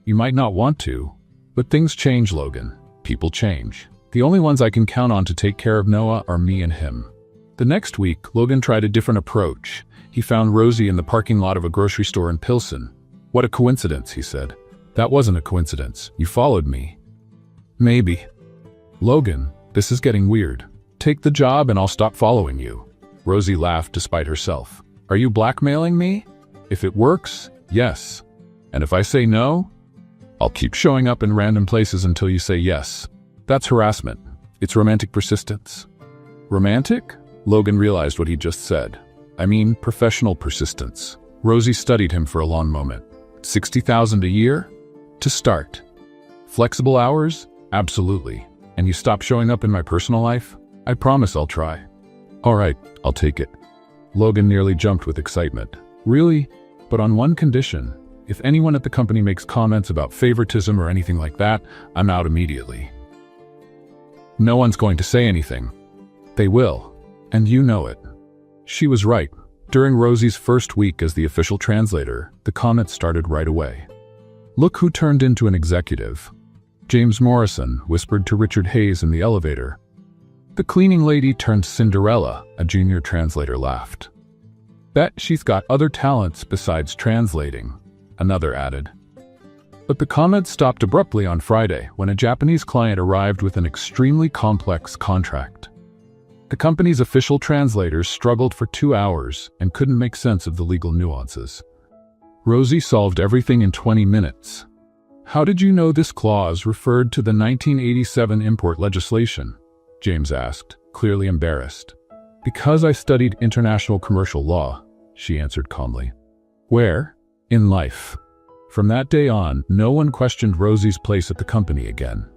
S1: You might not want to, but things change, Logan. People change. The only ones I can count on to take care of Noah are me and him. The next week, Logan tried a different approach. He found Rosie in the parking lot of a grocery store in Pilsen. What a coincidence, he said. That wasn't a coincidence. You followed me. Maybe. Logan, this is getting weird. Take the job and I'll stop following you. Rosie laughed despite herself. Are you blackmailing me? If it works, yes. And if I say no, I'll keep showing up in random places until you say yes. That's harassment. It's romantic persistence. Romantic? Logan realized what he just said. I mean, professional persistence. Rosie studied him for a long moment. $60,000 a year? To start. Flexible hours? Absolutely. And you stop showing up in my personal life? I promise I'll try. All right, I'll take it. Logan nearly jumped with excitement. Really? But on one condition. If anyone at the company makes comments about favoritism or anything like that, I'm out immediately. No one's going to say anything. They will. And you know it. She was right. During Rosie's first week as the official translator, the comments started right away. Look who turned into an executive. James Morrison whispered to Richard Hayes in the elevator. The cleaning lady turned Cinderella, a junior translator laughed. Bet she's got other talents besides translating, another added. But the comments stopped abruptly on Friday when a Japanese client arrived with an extremely complex contract. The company's official translators struggled for 2 hours and couldn't make sense of the legal nuances. Rosie solved everything in 20 minutes. How did you know this clause referred to the 1987 import legislation? James asked, clearly embarrassed. Because I studied international commercial law, she answered calmly. Where? In life. From that day on, no one questioned Rosie's place at the company again.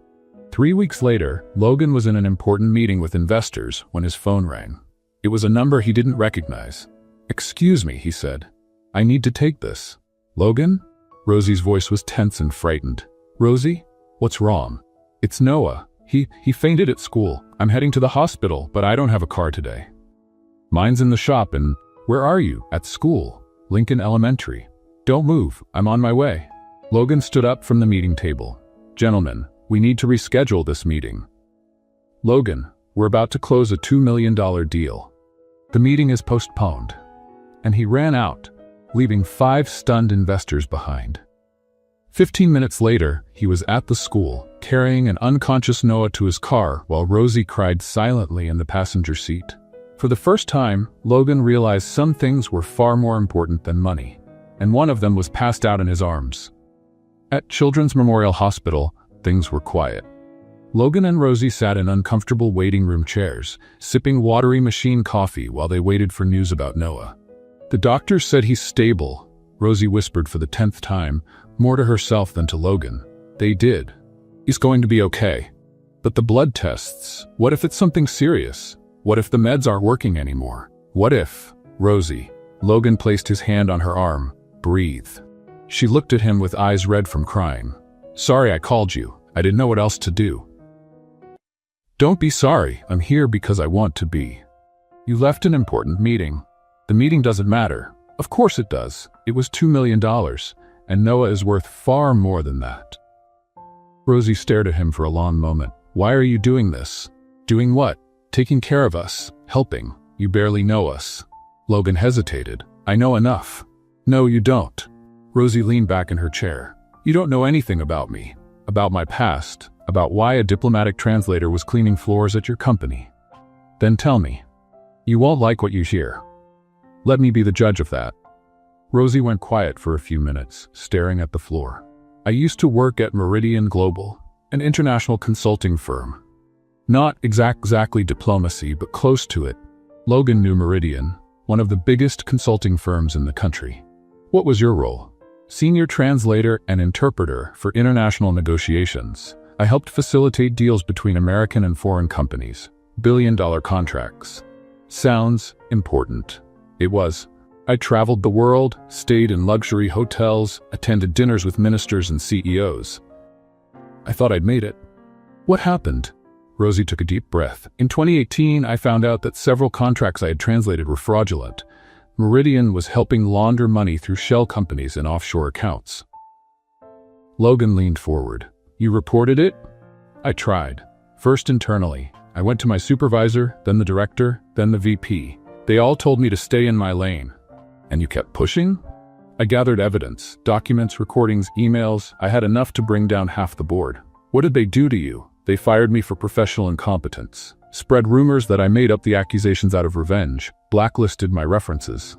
S1: 3 weeks later, Logan was in an important meeting with investors when his phone rang. It was a number he didn't recognize. Excuse me, he said. I need to take this. Logan? Rosie's voice was tense and frightened. Rosie? What's wrong? It's Noah. He fainted at school. I'm heading to the hospital, but I don't have a car today. Mine's in the shop and... Where are you? At school. Lincoln Elementary. Don't move, I'm on my way. Logan stood up from the meeting table. Gentlemen, we need to reschedule this meeting. Logan, we're about to close a $2 million deal. The meeting is postponed. And he ran out, leaving 5 stunned investors behind. 15 minutes later, he was at the school, carrying an unconscious Noah to his car while Rosie cried silently in the passenger seat. For the first time, Logan realized some things were far more important than money, and one of them was passed out in his arms. At Children's Memorial Hospital, things were quiet. Logan and Rosie sat in uncomfortable waiting room chairs, sipping watery machine coffee while they waited for news about Noah. The doctor said he's stable, Rosie whispered for the 10th time, more to herself than to Logan. They did. He's going to be okay. But the blood tests, what if it's something serious? What if the meds aren't working anymore? What if, Rosie, Logan placed his hand on her arm, breathe. She looked at him with eyes red from crying. Sorry I called you. I didn't know what else to do. Don't be sorry. I'm here because I want to be. You left an important meeting. The meeting doesn't matter. Of course it does. It was $2 million, and Noah is worth far more than that. Rosie stared at him for a long moment. Why are you doing this? Doing what? Taking care of us. Helping. You barely know us. Logan hesitated. I know enough. No, you don't. Rosie leaned back in her chair. You don't know anything about me. About my past. About why a diplomatic translator was cleaning floors at your company. Then tell me. You won't like what you hear. Let me be the judge of that. Rosie went quiet for a few minutes, staring at the floor. I used to work at Meridian Global, an international consulting firm. Not exactly diplomacy, but close to it. Logan knew Meridian, one of the biggest consulting firms in the country. What was your role? Senior translator and interpreter for international negotiations. I helped facilitate deals between American and foreign companies. Billion-dollar contracts. Sounds important. It was. I traveled the world, stayed in luxury hotels, attended dinners with ministers and CEOs. I thought I'd made it. What happened? Rosie took a deep breath. In 2018, I found out that several contracts I had translated were fraudulent. Meridian was helping launder money through shell companies and offshore accounts. Logan leaned forward. You reported it? I tried. First internally. I went to my supervisor, then the director, then the VP. They all told me to stay in my lane. And you kept pushing? I gathered evidence, documents, recordings, emails. I had enough to bring down half the board. What did they do to you? They fired me for professional incompetence, spread rumors that I made up the accusations out of revenge, blacklisted my references.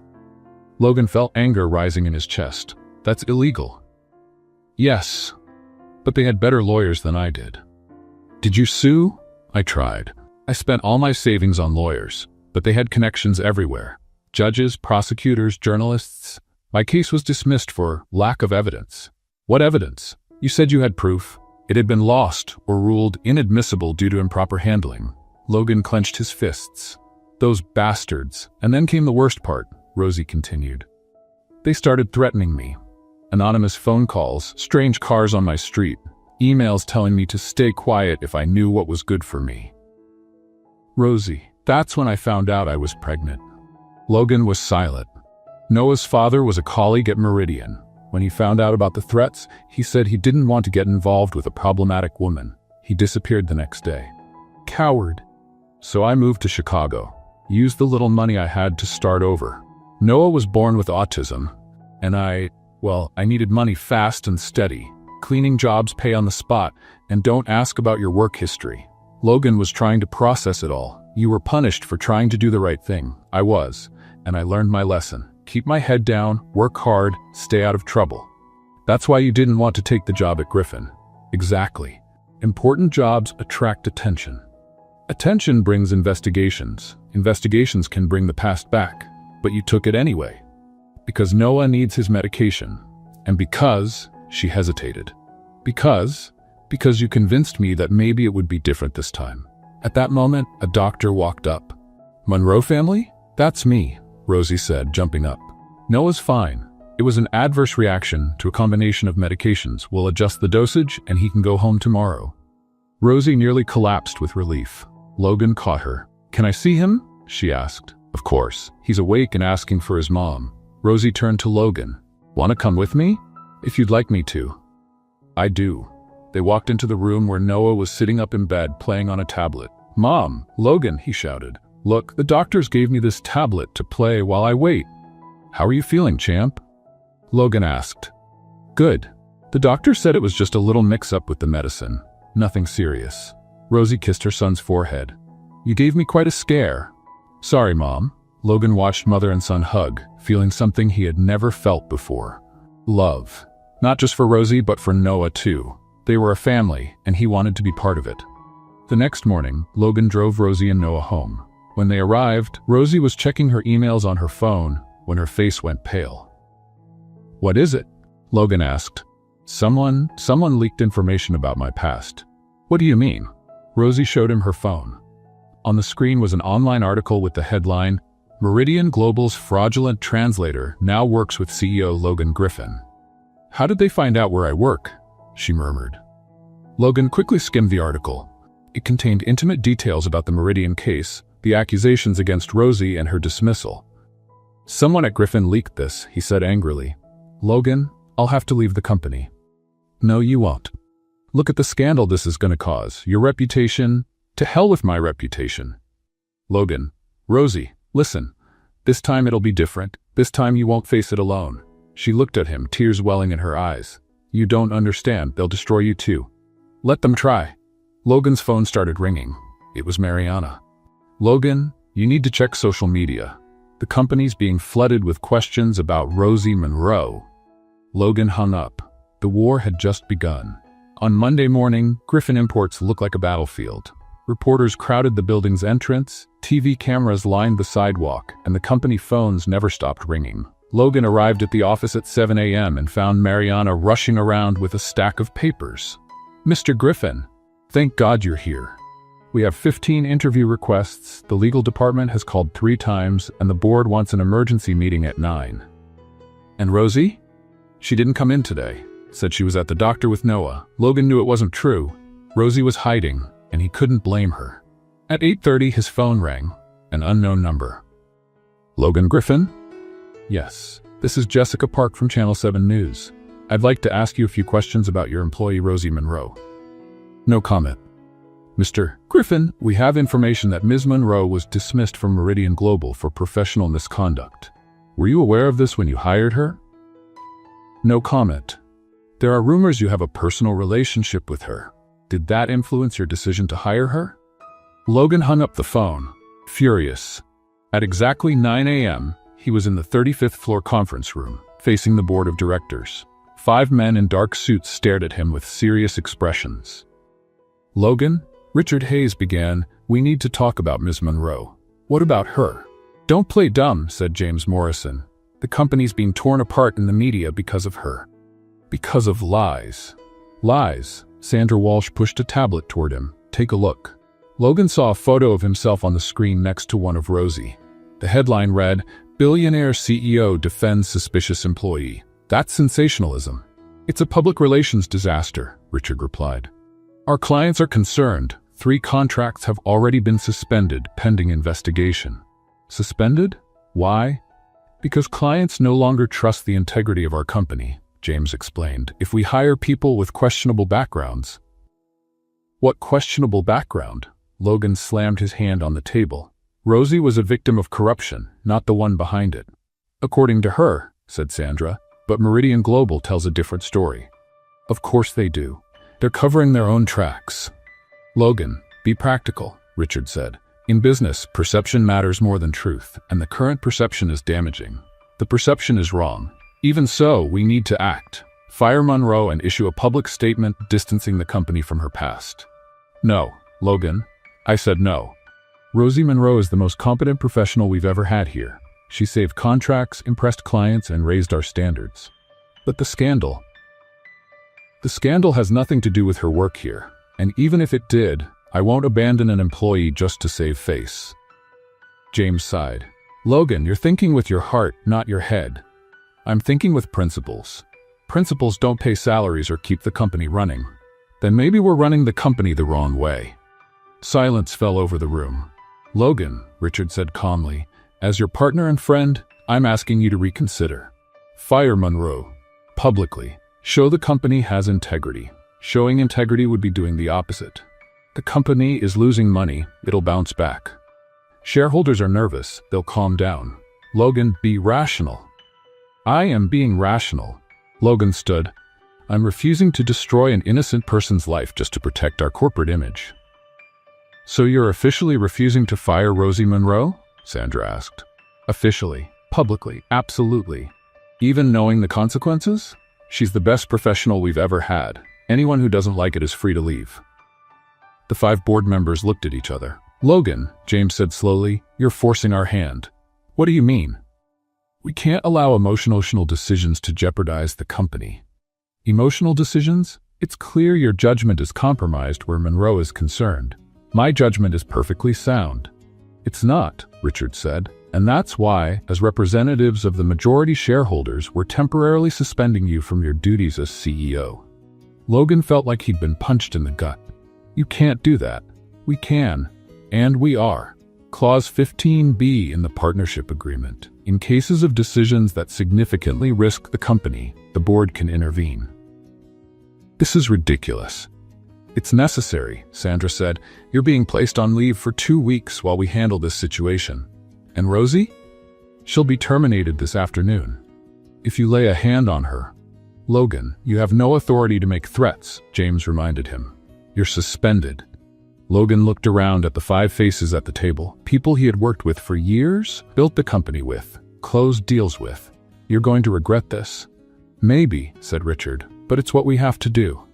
S1: Logan felt anger rising in his chest. That's illegal. Yes, but they had better lawyers than I did. Did you sue? I tried. I spent all my savings on lawyers, but they had connections everywhere. Judges, prosecutors, journalists. My case was dismissed for lack of evidence. What evidence? You said you had proof. It had been lost or ruled inadmissible due to improper handling. Logan clenched his fists. Those bastards. And then came the worst part, Rosie continued. They started threatening me. Anonymous phone calls, strange cars on my street, emails telling me to stay quiet if I knew what was good for me. Rosie, that's when I found out I was pregnant. Logan was silent. Noah's father was a colleague at Meridian. When he found out about the threats, he said he didn't want to get involved with a problematic woman. He disappeared the next day. Coward. So I moved to Chicago, used the little money I had to start over. Noah was born with autism, and I needed money fast and steady. Cleaning jobs pay on the spot, and don't ask about your work history. Logan was trying to process it all. You were punished for trying to do the right thing. I was, and I learned my lesson. Keep my head down, work hard, stay out of trouble. That's why you didn't want to take the job at Griffin. Exactly. Important jobs attract attention. Attention brings investigations. Investigations can bring the past back, but you took it anyway. Because Noah needs his medication. And because, she hesitated. Because you convinced me that maybe it would be different this time. At that moment, a doctor walked up. Monroe family? That's me, Rosie said, jumping up. Noah's fine. It was an adverse reaction to a combination of medications. We'll adjust the dosage and he can go home tomorrow. Rosie nearly collapsed with relief. Logan caught her. Can I see him? She asked. Of course. He's awake and asking for his mom. Rosie turned to Logan. "Want to come with me?" "If you'd like me to." "I do." They walked into the room where Noah was sitting up in bed playing on a tablet. "Mom, Logan," he shouted. "Look, the doctors gave me this tablet to play while I wait." "How are you feeling, champ?" Logan asked. "Good. The doctor said it was just a little mix-up with the medicine. Nothing serious." Rosie kissed her son's forehead. "You gave me quite a scare." "Sorry, Mom." Logan watched mother and son hug, feeling something he had never felt before. Love. Not just for Rosie, but for Noah too. They were a family, and he wanted to be part of it. The next morning, Logan drove Rosie and Noah home. When they arrived, Rosie was checking her emails on her phone when her face went pale. "What is it?" Logan asked. Someone leaked information about my past." "What do you mean?" Rosie showed him her phone. On the screen was an online article with the headline, "Meridian Global's fraudulent translator now works with CEO Logan Griffin." "How did they find out where I work?" she murmured. Logan quickly skimmed the article. It contained intimate details about the Meridian case, the accusations against Rosie, and her dismissal. "Someone at Griffin leaked this," he said angrily. "Logan, I'll have to leave the company." "No, you won't. Look at the scandal this is going to cause. Your reputation. To hell with my reputation." "Logan, Rosie, listen. This time it'll be different. This time you won't face it alone." She looked at him, tears welling in her eyes. "You don't understand. They'll destroy you too." "Let them try." Logan's phone started ringing. It was Mariana. "Logan, you need to check social media. The company's being flooded with questions about Rosie Monroe." Logan hung up. The war had just begun. On Monday morning, Griffin Imports looked like a battlefield. Reporters crowded the building's entrance, TV cameras lined the sidewalk, and the company phones never stopped ringing. Logan arrived at the office at 7 a.m. and found Mariana rushing around with a stack of papers. "Mr. Griffin, thank God you're here. We have 15 interview requests, the legal department has called 3 times, and the board wants an emergency meeting at 9. "And Rosie?" "She didn't come in today. Said she was at the doctor with Noah." Logan knew it wasn't true. Rosie was hiding, and he couldn't blame her. At 8:30, his phone rang. An unknown number. "Logan Griffin?" "Yes. This is Jessica Park from Channel 7 News. I'd like to ask you a few questions about your employee Rosie Monroe." "No comment." "Mr. Griffin, we have information that Ms. Monroe was dismissed from Meridian Global for professional misconduct. Were you aware of this when you hired her?" "No comment. There are rumors you have a personal relationship with her. Did that influence your decision to hire her?" Logan hung up the phone, furious. At exactly 9 a.m., he was in the 35th floor conference room, facing the board of directors. 5 men in dark suits stared at him with serious expressions. "Logan," Richard Hayes began, "we need to talk about Ms. Monroe." "What about her?" "Don't play dumb," said James Morrison. "The company's being torn apart in the media because of her." "Because of lies." "Lies." Sandra Walsh pushed a tablet toward him. "Take a look." Logan saw a photo of himself on the screen next to one of Rosie. The headline read, "Billionaire CEO defends suspicious employee." "That's sensationalism." "It's a public relations disaster," Richard replied. "Our clients are concerned. 3 contracts have already been suspended pending investigation." "Suspended? Why?" "Because clients no longer trust the integrity of our company," James explained. "If we hire people with questionable backgrounds." "What questionable background?" Logan slammed his hand on the table. "Rosie was a victim of corruption, not the one behind it." "According to her," said Sandra, "but Meridian Global tells a different story." "Of course they do. They're covering their own tracks." "Logan, be practical," Richard said. "In business, perception matters more than truth, and the current perception is damaging. The perception is wrong. Even so, we need to act. Fire Monroe and issue a public statement distancing the company from her past." "No, Logan." "I said no. Rosie Monroe is the most competent professional we've ever had here. She saved contracts, impressed clients, and raised our standards." "But the scandal." "The scandal has nothing to do with her work here. And even if it did, I won't abandon an employee just to save face." James sighed. "Logan, you're thinking with your heart, not your head." "I'm thinking with principles. Principles don't pay salaries or keep the company running." "Then maybe we're running the company the wrong way." Silence fell over the room. "Logan," Richard said calmly, "as your partner and friend, I'm asking you to reconsider. Fire Monroe. Publicly. Show the company has integrity. Showing integrity would be doing the opposite. The company is losing money, it'll bounce back. Shareholders are nervous, they'll calm down. Logan, be rational. I am being rational. Logan stood. I'm refusing to destroy an innocent person's life just to protect our corporate image. So you're officially refusing to fire Rosie Monroe? Sandra asked. Officially. Publicly. Absolutely. Even knowing the consequences? She's the best professional we've ever had. Anyone who doesn't like it is free to leave. The 5 board members looked at each other. Logan, James said slowly, you're forcing our hand. What do you mean? We can't allow emotional decisions to jeopardize the company. Emotional decisions? It's clear your judgment is compromised where Monroe is concerned. My judgment is perfectly sound. It's not, Richard said, and that's why, as representatives of the majority shareholders, we're temporarily suspending you from your duties as CEO. Logan felt like he'd been punched in the gut. You can't do that. We can. And we are. Clause 15B in the partnership agreement. In cases of decisions that significantly risk the company, the board can intervene. This is ridiculous. It's necessary, Sandra said. You're being placed on leave for 2 weeks while we handle this situation. And Rosie? She'll be terminated this afternoon. If you lay a hand on her. Logan, you have no authority to make threats, James reminded him. You're suspended. Logan looked around at the 5 faces at the table, people he had worked with for years, built the company with, closed deals with. You're going to regret this. Maybe, said Richard, but it's what we have to do.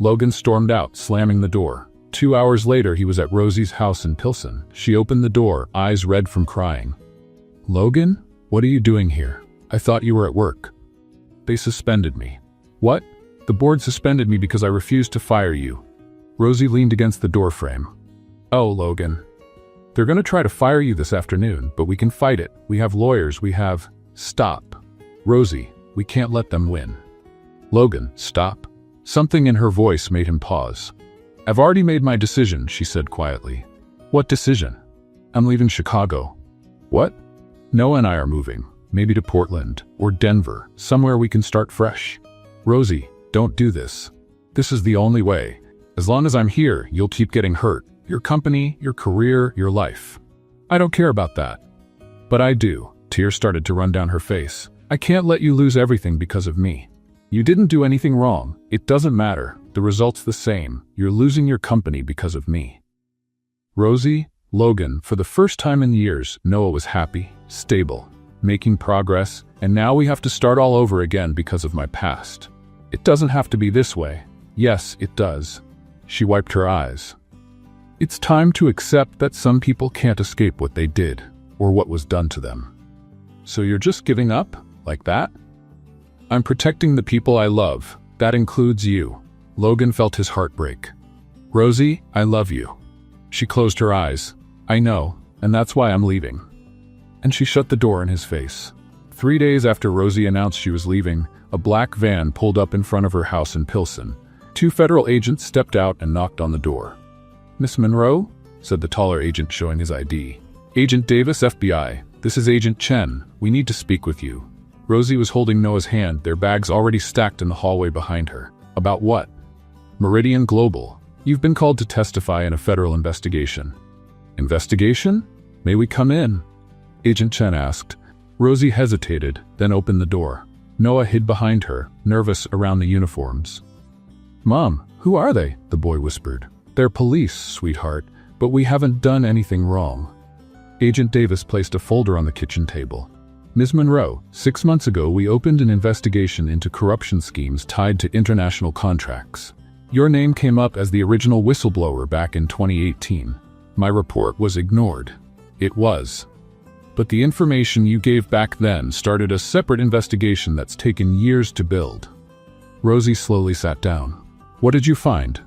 S1: Logan stormed out, slamming the door. 2 hours later, he was at Rosie's house in Pilsen. She opened the door, eyes red from crying. Logan, what are you doing here? I thought you were at work. They suspended me. What? The board suspended me because I refused to fire you. Rosie leaned against the doorframe. Oh, Logan. They're going to try to fire you this afternoon, but we can fight it. We have lawyers, we have... Stop. Rosie, we can't let them win. Logan, stop. Something in her voice made him pause. I've already made my decision, she said quietly. What decision? I'm leaving Chicago. What? Noah and I are moving, maybe to Portland or Denver, somewhere we can start fresh. Rosie, don't do this. This is the only way. As long as I'm here, you'll keep getting hurt. Your company, your career, your life. I don't care about that. But I do. Tears started to run down her face. I can't let you lose everything because of me. You didn't do anything wrong. It doesn't matter. The result's the same. You're losing your company because of me. Rosie, Logan, for the first time in years, Noah was happy, stable, making progress, and now we have to start all over again because of my past. It doesn't have to be this way. Yes, it does. She wiped her eyes. It's time to accept that some people can't escape what they did, or what was done to them. So you're just giving up? Like that? I'm protecting the people I love. That includes you. Logan felt his heart break. Rosie, I love you. She closed her eyes. I know, and that's why I'm leaving. And she shut the door in his face. 3 days after Rosie announced she was leaving, a black van pulled up in front of her house in Pilsen. 2 federal agents stepped out and knocked on the door. Miss Monroe? Said the taller agent, showing his ID. Agent Davis, FBI. This is Agent Chen. We need to speak with you. Rosie was holding Noah's hand, their bags already stacked in the hallway behind her. About what? Meridian Global. You've been called to testify in a federal investigation. Investigation? May we come in? Agent Chen asked. Rosie hesitated, then opened the door. Noah hid behind her, nervous around the uniforms. Mom, who are they? The boy whispered. They're police, sweetheart, but we haven't done anything wrong. Agent Davis placed a folder on the kitchen table. Ms. Monroe, 6 months ago we opened an investigation into corruption schemes tied to international contracts. Your name came up as the original whistleblower back in 2018. My report was ignored. It was. But the information you gave back then started a separate investigation that's taken years to build. Rosie slowly sat down. What did you find?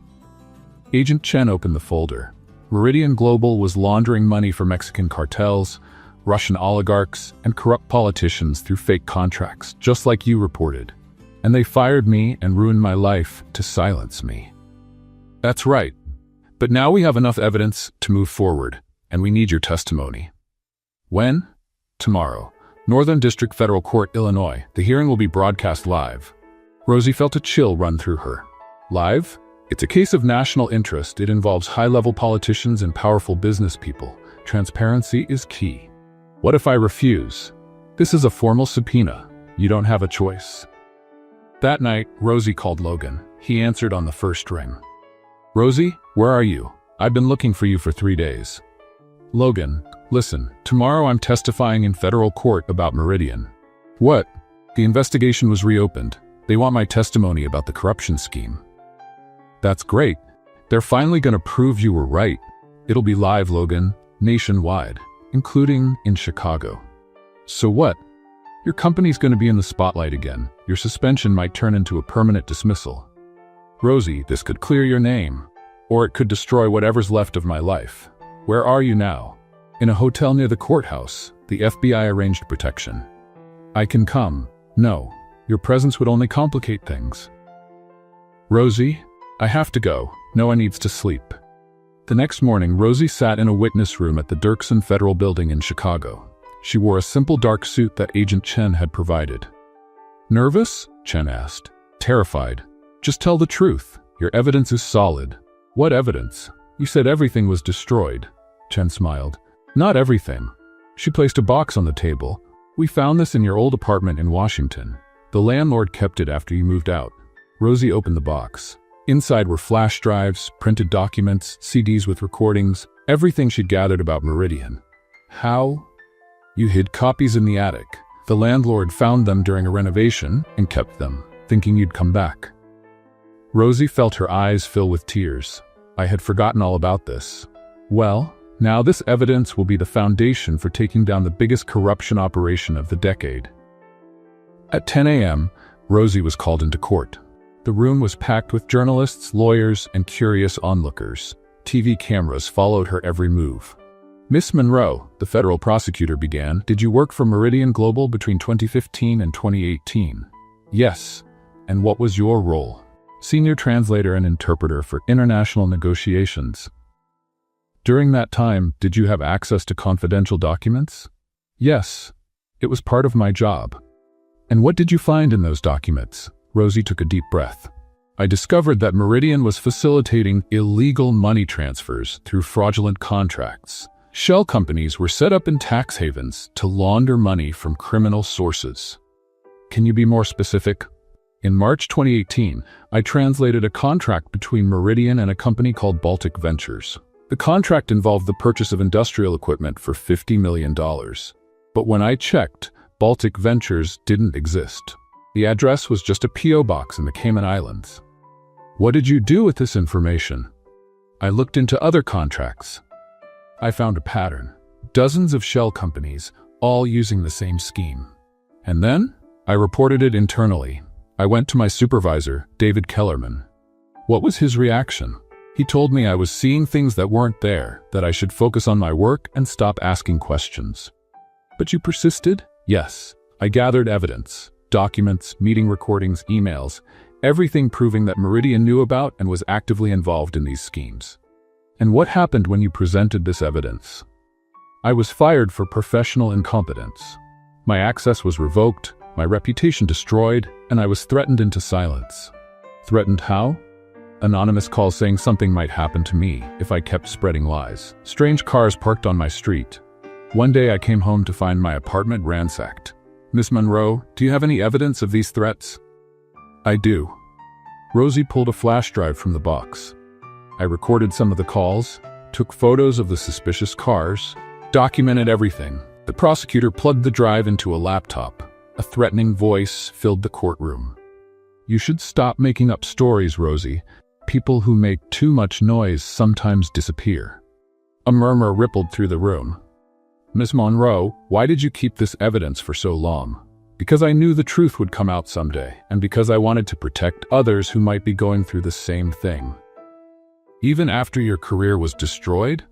S1: Agent Chen opened the folder. Meridian Global was laundering money for Mexican cartels, Russian oligarchs, and corrupt politicians through fake contracts, just like you reported. And they fired me and ruined my life to silence me. That's right. But now we have enough evidence to move forward, and we need your testimony. When? Tomorrow. Northern District Federal Court, Illinois. The hearing will be broadcast live. Rosie felt a chill run through her. Live? It's a case of national interest. It involves high-level politicians and powerful business people. Transparency is key. What if I refuse? This is a formal subpoena. You don't have a choice. That night, Rosie called Logan. He answered on the first ring. Rosie, where are you? I've been looking for you for 3 days. Logan, listen, tomorrow I'm testifying in federal court about Meridian. What? The investigation was reopened. They want my testimony about the corruption scheme. That's great. They're finally going to prove you were right. It'll be live, Logan, nationwide, including in Chicago. So what? Your company's going to be in the spotlight again. Your suspension might turn into a permanent dismissal. Rosie, this could clear your name, or it could destroy whatever's left of my life. Where are you now? In a hotel near the courthouse. The FBI arranged protection. I can come. No, your presence would only complicate things. Rosie, I have to go. Noah needs to sleep. The next morning, Rosie sat in a witness room at the Dirksen Federal Building in Chicago. She wore a simple dark suit that Agent Chen had provided. Nervous? Chen asked. Terrified. Just tell the truth. Your evidence is solid. What evidence? You said everything was destroyed. Chen smiled. Not everything. She placed a box on the table. We found this in your old apartment in Washington. The landlord kept it after you moved out. Rosie opened the box. Inside were flash drives, printed documents, CDs with recordings, everything she'd gathered about Meridian. How? You hid copies in the attic. The landlord found them during a renovation and kept them, thinking you'd come back. Rosie felt her eyes fill with tears. I had forgotten all about this. Well, now this evidence will be the foundation for taking down the biggest corruption operation of the decade. At 10 a.m., Rosie was called into court. The room was packed with journalists, lawyers, and curious onlookers. TV cameras followed her every move. Miss Monroe, the federal prosecutor began, did you work for Meridian Global between 2015 and 2018? Yes. And what was your role? Senior translator and interpreter for international negotiations. During that time, did you have access to confidential documents? Yes. It was part of my job. And what did you find in those documents? Rosie took a deep breath. I discovered that Meridian was facilitating illegal money transfers through fraudulent contracts. Shell companies were set up in tax havens to launder money from criminal sources. Can you be more specific? In March 2018, I translated a contract between Meridian and a company called Baltic Ventures. The contract involved the purchase of industrial equipment for $50 million. But when I checked, Baltic Ventures didn't exist. The address was just a P.O. box in the Cayman Islands. What did you do with this information? I looked into other contracts. I found a pattern. Dozens of shell companies, all using the same scheme. And then, I reported it internally. I went to my supervisor, David Kellerman. What was his reaction? He told me I was seeing things that weren't there, that I should focus on my work and stop asking questions. But you persisted? Yes. I gathered evidence. Documents, meeting recordings, emails, everything proving that Meridian knew about and was actively involved in these schemes. And what happened when you presented this evidence? I was fired for professional incompetence. My access was revoked, my reputation destroyed, and I was threatened into silence. Threatened how? Anonymous calls saying something might happen to me if I kept spreading lies. Strange cars parked on my street. One day I came home to find my apartment ransacked. Miss Monroe, do you have any evidence of these threats? I do. Rosie pulled a flash drive from the box. I recorded some of the calls, took photos of the suspicious cars, documented everything. The prosecutor plugged the drive into a laptop. A threatening voice filled the courtroom. You should stop making up stories, Rosie. People who make too much noise sometimes disappear. A murmur rippled through the room. Miss Monroe, why did you keep this evidence for so long? Because I knew the truth would come out someday, and because I wanted to protect others who might be going through the same thing. Even after your career was destroyed?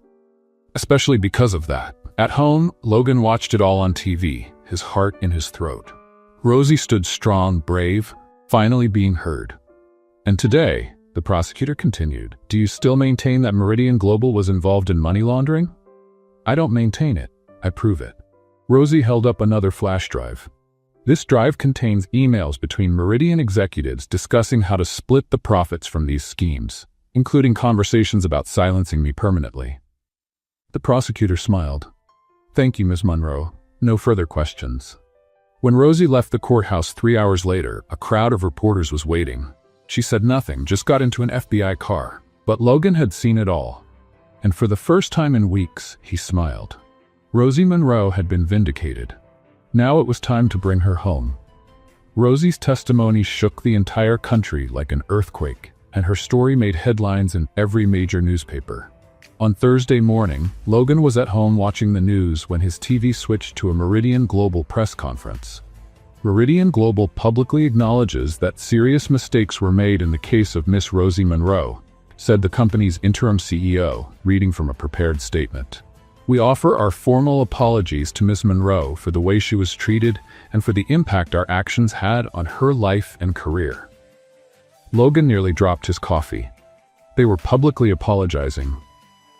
S1: Especially because of that. At home, Logan watched it all on TV, his heart in his throat. Rosie stood strong, brave, finally being heard. And today, the prosecutor continued, do you still maintain that Meridian Global was involved in money laundering? I don't maintain it. I prove it. Rosie held up another flash drive. This drive contains emails between Meridian executives discussing how to split the profits from these schemes, including conversations about silencing me permanently. The prosecutor smiled. "Thank you, Ms. Monroe. No further questions." When Rosie left the courthouse 3 hours later, a crowd of reporters was waiting. She said nothing, just got into an FBI car. But Logan had seen it all. And for the first time in weeks, he smiled. Rosie Monroe had been vindicated. Now it was time to bring her home. Rosie's testimony shook the entire country like an earthquake, and her story made headlines in every major newspaper. On Thursday morning, Logan was at home watching the news when his TV switched to a Meridian Global press conference. Meridian Global publicly acknowledges that serious mistakes were made in the case of Miss Rosie Monroe, said the company's interim CEO, reading from a prepared statement. "We offer our formal apologies to Ms. Monroe for the way she was treated and for the impact our actions had on her life and career." Logan nearly dropped his coffee. They were publicly apologizing.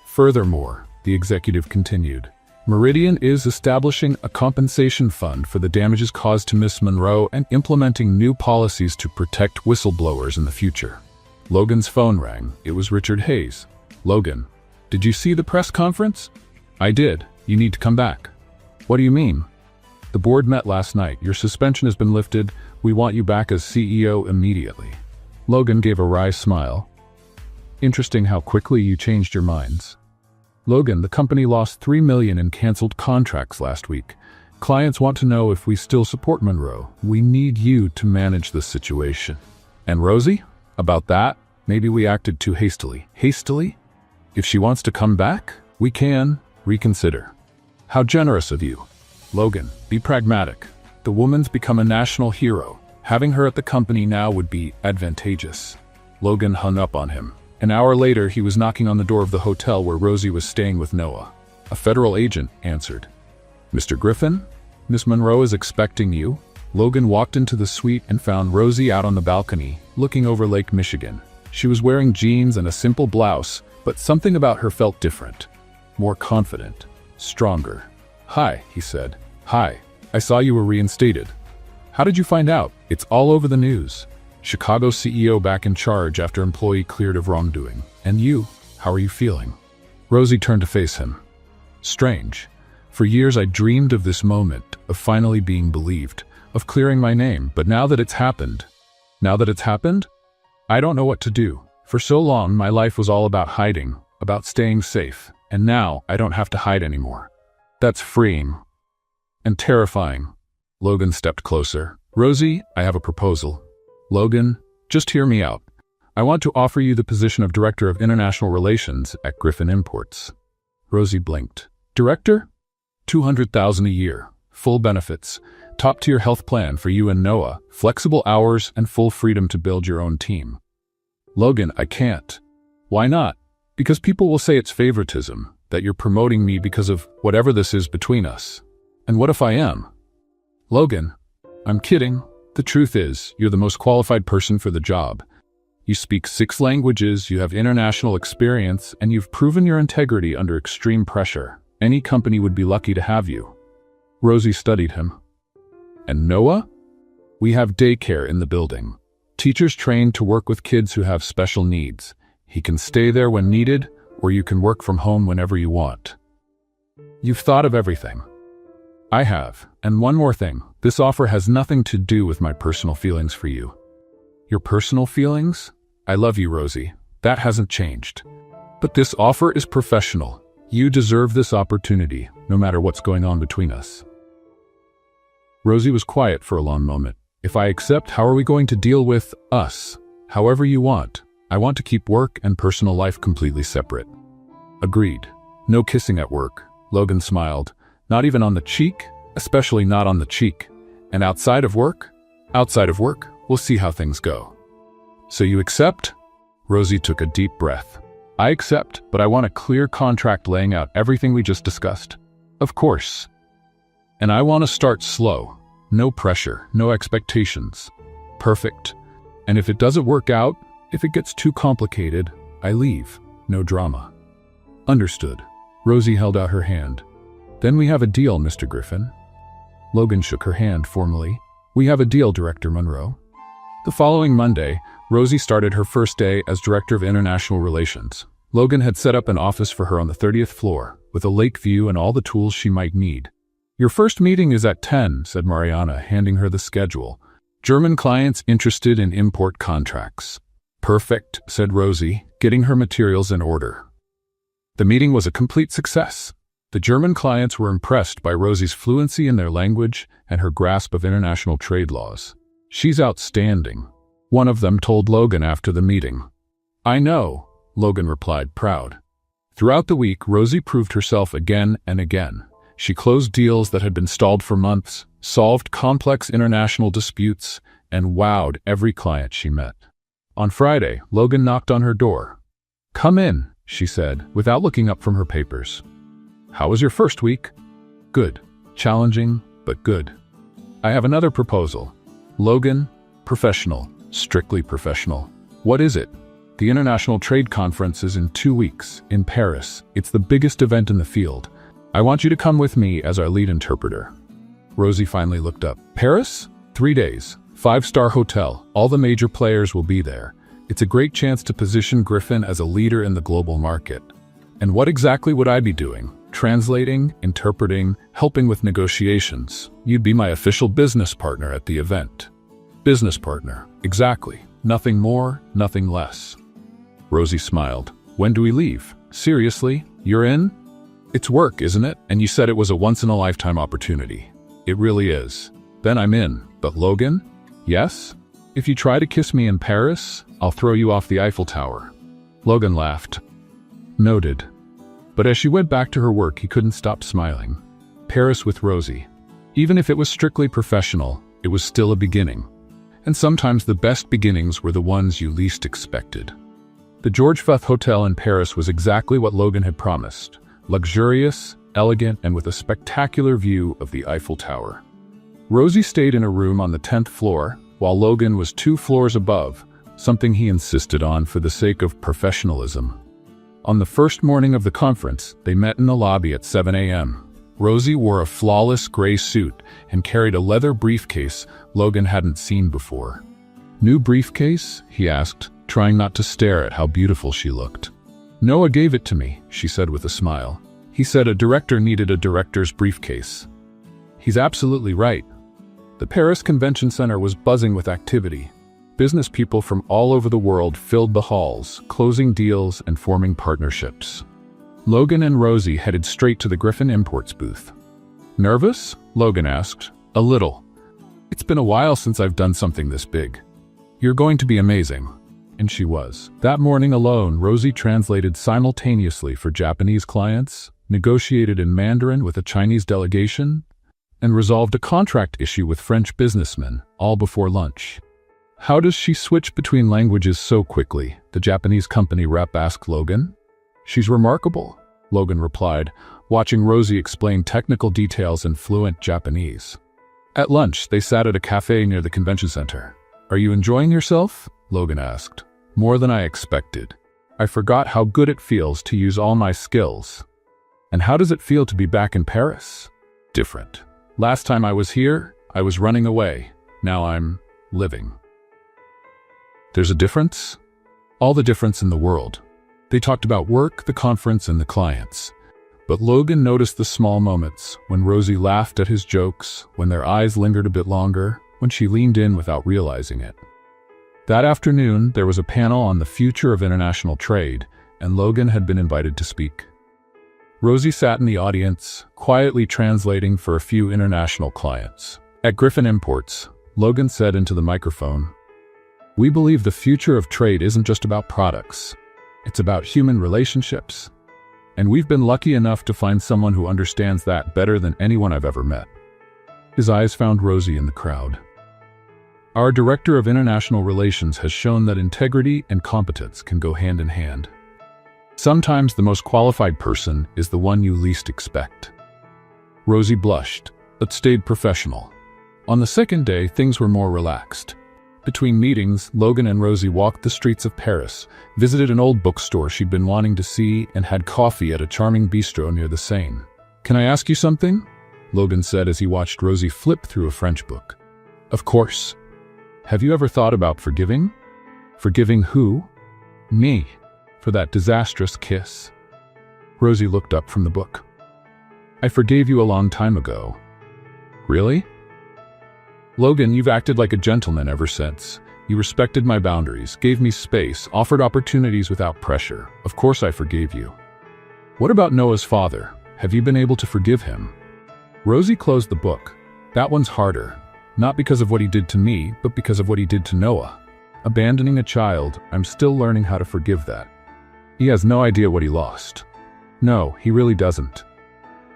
S1: Furthermore, the executive continued, Meridian is establishing a compensation fund for the damages caused to Ms. Monroe and implementing new policies to protect whistleblowers in the future. Logan's phone rang. It was Richard Hayes. "Logan, did you see the press conference?" "I did. You need to come back." "What do you mean?" "The board met last night. Your suspension has been lifted. We want you back as CEO immediately." Logan gave a wry smile. "Interesting how quickly you changed your minds." "Logan, the company lost $3 million in canceled contracts last week. Clients want to know if we still support Monroe. We need you to manage the situation." "And Rosie? About that? Maybe we acted too hastily." "Hastily? If she wants to come back, we can reconsider." "How generous of you." "Logan, be pragmatic. The woman's become a national hero. Having her at the company now would be advantageous." Logan hung up on him. An hour later, he was knocking on the door of the hotel where Rosie was staying with Noah. A federal agent answered. "Mr. Griffin, Miss Monroe is expecting you." Logan walked into the suite and found Rosie out on the balcony, looking over Lake Michigan. She was wearing jeans and a simple blouse, but something about her felt different. More confident. Stronger. "Hi," he said. "Hi. I saw you were reinstated." "How did you find out?" "It's all over the news. Chicago CEO back in charge after employee cleared of wrongdoing. And you, how are you feeling?" Rosie turned to face him. "Strange. For years I dreamed of this moment, of finally being believed, of clearing my name, but now that it's happened, I don't know what to do. For so long, my life was all about hiding, about staying safe, and now I don't have to hide anymore. That's freeing. And terrifying." Logan stepped closer. "Rosie, I have a proposal." "Logan, just hear me out. I want to offer you the position of Director of International Relations at Griffin Imports." Rosie blinked. "Director? $200,000 a year, full benefits, top-tier health plan for you and Noah, flexible hours, and full freedom to build your own team." "Logan, I can't." "Why not?" "Because people will say it's favoritism, that you're promoting me because of whatever this is between us." "And what if I am?" "Logan, I'm kidding. The truth is, you're the most qualified person for the job. You speak 6 languages, you have international experience, and you've proven your integrity under extreme pressure. Any company would be lucky to have you." Rosie studied him. "And Noah? We have daycare in the building. Teachers trained to work with kids who have special needs. He can stay there when needed, or you can work from home whenever you want." "You've thought of everything." "I have. And one more thing. This offer has nothing to do with my personal feelings for you." "Your personal feelings? I love you, Rosie. That hasn't changed. But this offer is professional. You deserve this opportunity, no matter what's going on between us." Rosie was quiet for a long moment. "If I accept, how are we going to deal with us?" "However you want. I want to keep work and personal life completely separate." "Agreed. No kissing at work." Logan smiled. "Not even on the cheek? Especially not on the cheek. And outside of work?" "Outside of work, we'll see how things go." "So you accept?" Rosie took a deep breath. "I accept, but I want a clear contract laying out everything we just discussed." "Of course. And I want to start slow. No pressure, no expectations." "Perfect. And if it doesn't work out, if it gets too complicated, I leave. No drama." "Understood." Rosie held out her hand. Then we have a deal, Mr. Griffin. Logan shook her hand formally. We have a deal, Director Monroe. The following Monday, Rosie started her first day as Director of International Relations. Logan had set up an office for her on the 30th floor, with a lake view and all the tools she might need. Your first meeting is at 10, said Mariana, handing her the schedule. German clients interested in import contracts. Perfect, said Rosie, getting her materials in order. The meeting was a complete success. The German clients were impressed by Rosie's fluency in their language and her grasp of international trade laws. She's outstanding, one of them told Logan after the meeting. I know, Logan replied, proud. Throughout the week, Rosie proved herself again and again. She closed deals that had been stalled for months, solved complex international disputes, and wowed every client she met. On Friday, Logan knocked on her door. Come in, she said, without looking up from her papers. How was your first week? Good. Challenging, but good. I have another proposal. Logan, professional, strictly professional. What is it? The International Trade Conference is in 2 weeks, in Paris. It's the biggest event in the field. I want you to come with me as our lead interpreter. Rosie finally looked up. Paris? 3 days. 5-star hotel. All the major players will be there. It's a great chance to position Griffin as a leader in the global market. And what exactly would I be doing? Translating, interpreting, helping with negotiations. You'd be my official business partner at the event. Business partner. Exactly. Nothing more, nothing less. Rosie smiled. When do we leave? Seriously? You're in? It's work, isn't it? And you said it was a once-in-a-lifetime opportunity. It really is. Then I'm in. But Logan? Yes? If you try to kiss me in Paris, I'll throw you off the Eiffel Tower. Logan laughed. Noted. But as she went back to her work, he couldn't stop smiling. Paris with Rosie. Even if it was strictly professional, it was still a beginning. And sometimes the best beginnings were the ones you least expected. The George Futh Hotel in Paris was exactly what Logan had promised. Luxurious, elegant, and with a spectacular view of the Eiffel Tower. Rosie stayed in a room on the 10th floor, while Logan was 2 floors above, something he insisted on for the sake of professionalism. On the first morning of the conference, they met in the lobby at 7 a.m. Rosie wore a flawless gray suit and carried a leather briefcase Logan hadn't seen before. New briefcase? He asked, trying not to stare at how beautiful she looked. Noah gave it to me, she said with a smile. He said a director needed a director's briefcase. He's absolutely right. The Paris Convention Center was buzzing with activity. Business people from all over the world filled the halls, closing deals and forming partnerships. Logan and Rosie headed straight to the Griffin Imports booth. Nervous? Logan asked. A little. It's been a while since I've done something this big. You're going to be amazing. And she was. That morning alone, Rosie translated simultaneously for Japanese clients, negotiated in Mandarin with a Chinese delegation, and resolved a contract issue with French businessmen, all before lunch. How does she switch between languages so quickly? The Japanese company rep asked Logan. She's remarkable, Logan replied, watching Rosie explain technical details in fluent Japanese. At lunch, they sat at a cafe near the convention center. Are you enjoying yourself? Logan asked. More than I expected. I forgot how good it feels to use all my skills. And how does it feel to be back in Paris? Different. Last time I was here, I was running away. Now I'm living. There's a difference? All the difference in the world. They talked about work, the conference, and the clients. But Logan noticed the small moments, when Rosie laughed at his jokes, when their eyes lingered a bit longer, when she leaned in without realizing it. That afternoon, there was a panel on the future of international trade, and Logan had been invited to speak. Rosie sat in the audience, quietly translating for a few international clients. At Griffin Imports, Logan said into the microphone, "We believe the future of trade isn't just about products. It's about human relationships. And we've been lucky enough to find someone who understands that better than anyone I've ever met." His eyes found Rosie in the crowd. Our Director of International Relations has shown that integrity and competence can go hand in hand. Sometimes the most qualified person is the one you least expect. Rosie blushed, but stayed professional. On the second day, things were more relaxed. Between meetings, Logan and Rosie walked the streets of Paris, visited an old bookstore she'd been wanting to see, and had coffee at a charming bistro near the Seine. Can I ask you something? Logan said as he watched Rosie flip through a French book. Of course. Have you ever thought about forgiving? Forgiving who? Me. For that disastrous kiss. Rosie looked up from the book. I forgave you a long time ago. Really? Logan, you've acted like a gentleman ever since. You respected my boundaries, gave me space, offered opportunities without pressure. Of course I forgave you. What about Noah's father? Have you been able to forgive him? Rosie closed the book. That one's harder. Not because of what he did to me, but because of what he did to Noah. Abandoning a child, I'm still learning how to forgive that. He has no idea what he lost. No, he really doesn't.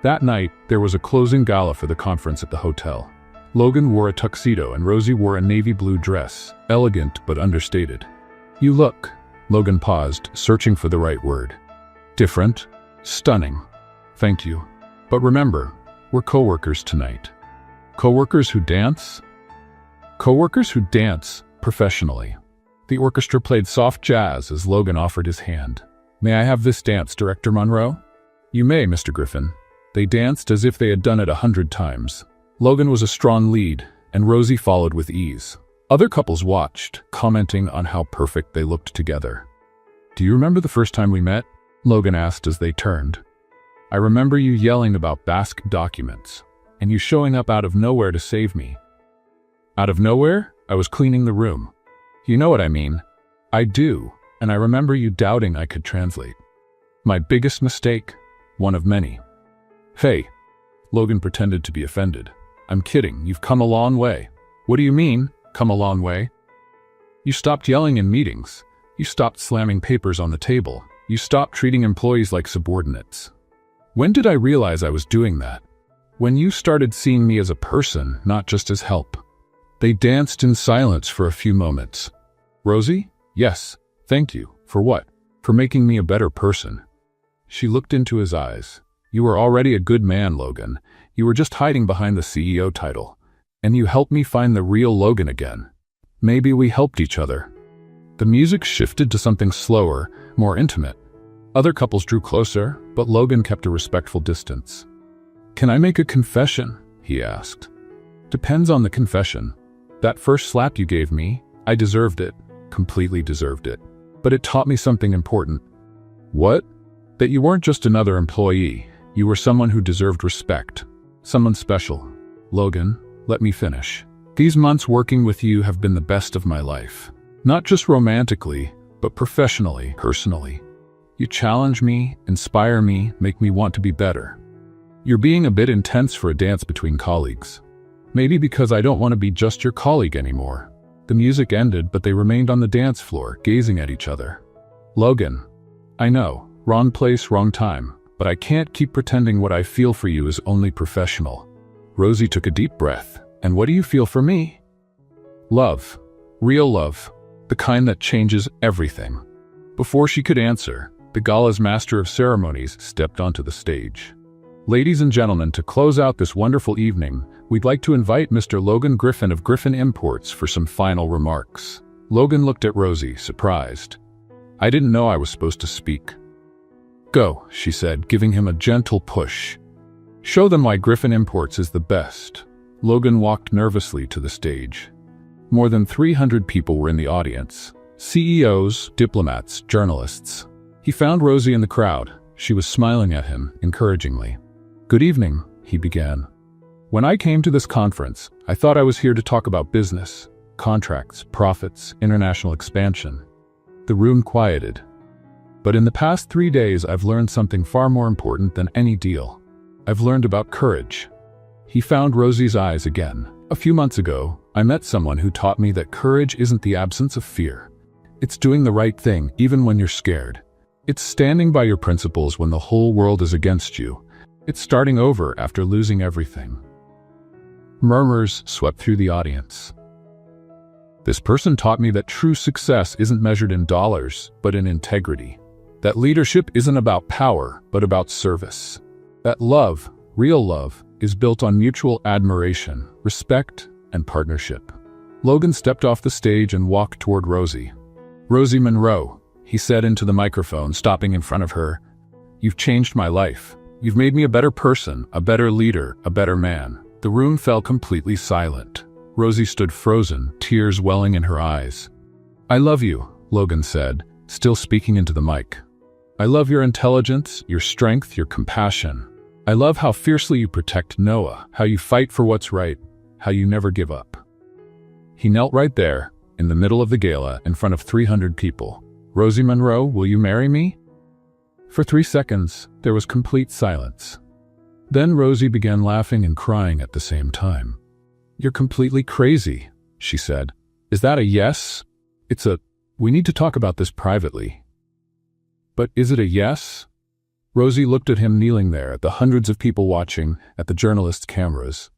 S1: That night, there was a closing gala for the conference at the hotel. Logan wore a tuxedo and Rosie wore a navy blue dress, elegant but understated. You look. Logan paused, searching for the right word. Different. Stunning. Thank you. But remember, we're coworkers tonight. Coworkers who dance? Coworkers who dance professionally. The orchestra played soft jazz as Logan offered his hand. May I have this dance, Director Monroe? You may, Mr. Griffin. They danced as if they had done it 100 times. Logan was a strong lead, and Rosie followed with ease. Other couples watched, commenting on how perfect they looked together. Do you remember the first time we met? Logan asked as they turned. I remember you yelling about Basque documents, and you showing up out of nowhere to save me. Out of nowhere? I was cleaning the room. You know what I mean. I do, and I remember you doubting I could translate. My biggest mistake, one of many. Hey, Logan pretended to be offended. I'm kidding, you've come a long way. What do you mean, come a long way? You stopped yelling in meetings. You stopped slamming papers on the table. You stopped treating employees like subordinates. When did I realize I was doing that? When you started seeing me as a person, not just as help. They danced in silence for a few moments. Rosie? Yes, thank you. For what? For making me a better person. She looked into his eyes. You were already a good man, Logan. You were just hiding behind the CEO title. And you helped me find the real Logan again. Maybe we helped each other. The music shifted to something slower, more intimate. Other couples drew closer, but Logan kept a respectful distance. Can I make a confession? He asked. Depends on the confession. That first slap you gave me, I deserved it. Completely deserved it. But it taught me something important. What? That you weren't just another employee. You were someone who deserved respect. Someone special. Logan, let me finish. These months working with you have been the best of my life. Not just romantically, but professionally, personally. You challenge me, inspire me, make me want to be better. You're being a bit intense for a dance between colleagues. Maybe because I don't want to be just your colleague anymore. The music ended, but they remained on the dance floor, gazing at each other. Logan, I know, wrong place, wrong time, but I can't keep pretending what I feel for you is only professional. Rosie took a deep breath. And what do you feel for me? Love. Real love. The kind that changes everything. Before she could answer, the gala's master of ceremonies stepped onto the stage. Ladies and gentlemen, to close out this wonderful evening, we'd like to invite Mr. Logan Griffin of Griffin Imports for some final remarks. Logan looked at Rosie, surprised. I didn't know I was supposed to speak. Go, she said, giving him a gentle push. Show them why Griffin Imports is the best. Logan walked nervously to the stage. More than 300 people were in the audience. CEOs, diplomats, journalists. He found Rosie in the crowd. She was smiling at him, encouragingly. Good evening, he began. When I came to this conference, I thought I was here to talk about business, contracts, profits, international expansion. The room quieted. But in the past 3 days, I've learned something far more important than any deal. I've learned about courage. He found Rosie's eyes again. A few months ago, I met someone who taught me that courage isn't the absence of fear. It's doing the right thing, even when you're scared. It's standing by your principles when the whole world is against you. It's starting over after losing everything. Murmurs swept through the audience. This person taught me that true success isn't measured in dollars, but in integrity. That leadership isn't about power, but about service. That love, real love, is built on mutual admiration, respect, and partnership. Logan stepped off the stage and walked toward Rosie. Rosie Monroe, he said into the microphone, stopping in front of her. You've changed my life. You've made me a better person, a better leader, a better man." The room fell completely silent. Rosie stood frozen, tears welling in her eyes. "I love you," Logan said, still speaking into the mic. "I love your intelligence, your strength, your compassion. I love how fiercely you protect Noah, how you fight for what's right, how you never give up." He knelt right there, in the middle of the gala, in front of 300 people. "Rosie Monroe, will you marry me?" For 3 seconds, there was complete silence. Then Rosie began laughing and crying at the same time. "You're completely crazy," she said. "Is that a yes? We need to talk about this privately." "But is it a yes?" Rosie looked at him kneeling there, at the hundreds of people watching, at the journalists' cameras.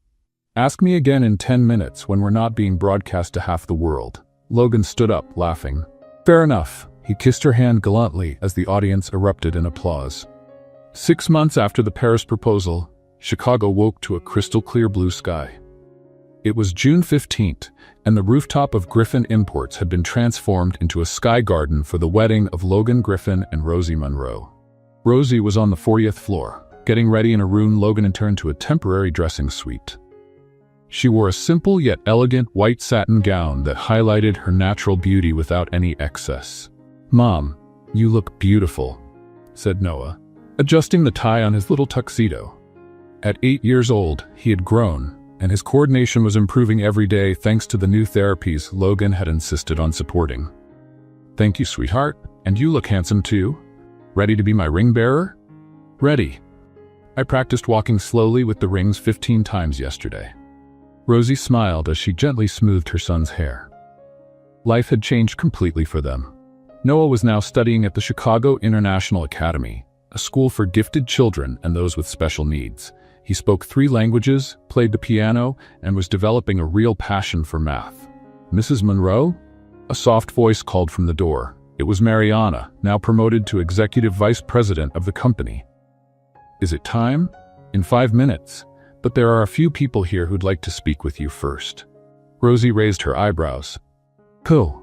S1: "Ask me again in 10 minutes when we're not being broadcast to half the world." Logan stood up, laughing. "Fair enough." He kissed her hand gallantly as the audience erupted in applause. 6 months after the Paris proposal, Chicago woke to a crystal-clear blue sky. It was June 15th, and the rooftop of Griffin Imports had been transformed into a sky garden for the wedding of Logan Griffin and Rosie Monroe. Rosie was on the 40th floor, getting ready in a room Logan had turned to a temporary dressing suite. She wore a simple yet elegant white satin gown that highlighted her natural beauty without any excess. "Mom, you look beautiful," said Noah, adjusting the tie on his little tuxedo. At 8 years old, he had grown, and his coordination was improving every day thanks to the new therapies Logan had insisted on supporting. "Thank you, sweetheart. And you look handsome too. Ready to be my ring bearer?" "Ready. I practiced walking slowly with the rings 15 times yesterday." Rosie smiled as she gently smoothed her son's hair. Life had changed completely for them. Noah was now studying at the Chicago International Academy, a school for gifted children and those with special needs. He spoke 3 languages, played the piano, and was developing a real passion for math. "Mrs. Monroe?" A soft voice called from the door. It was Mariana, now promoted to executive vice president of the company. "Is it time?" "In 5 minutes. But there are a few people here who'd like to speak with you first." Rosie raised her eyebrows. "Who?"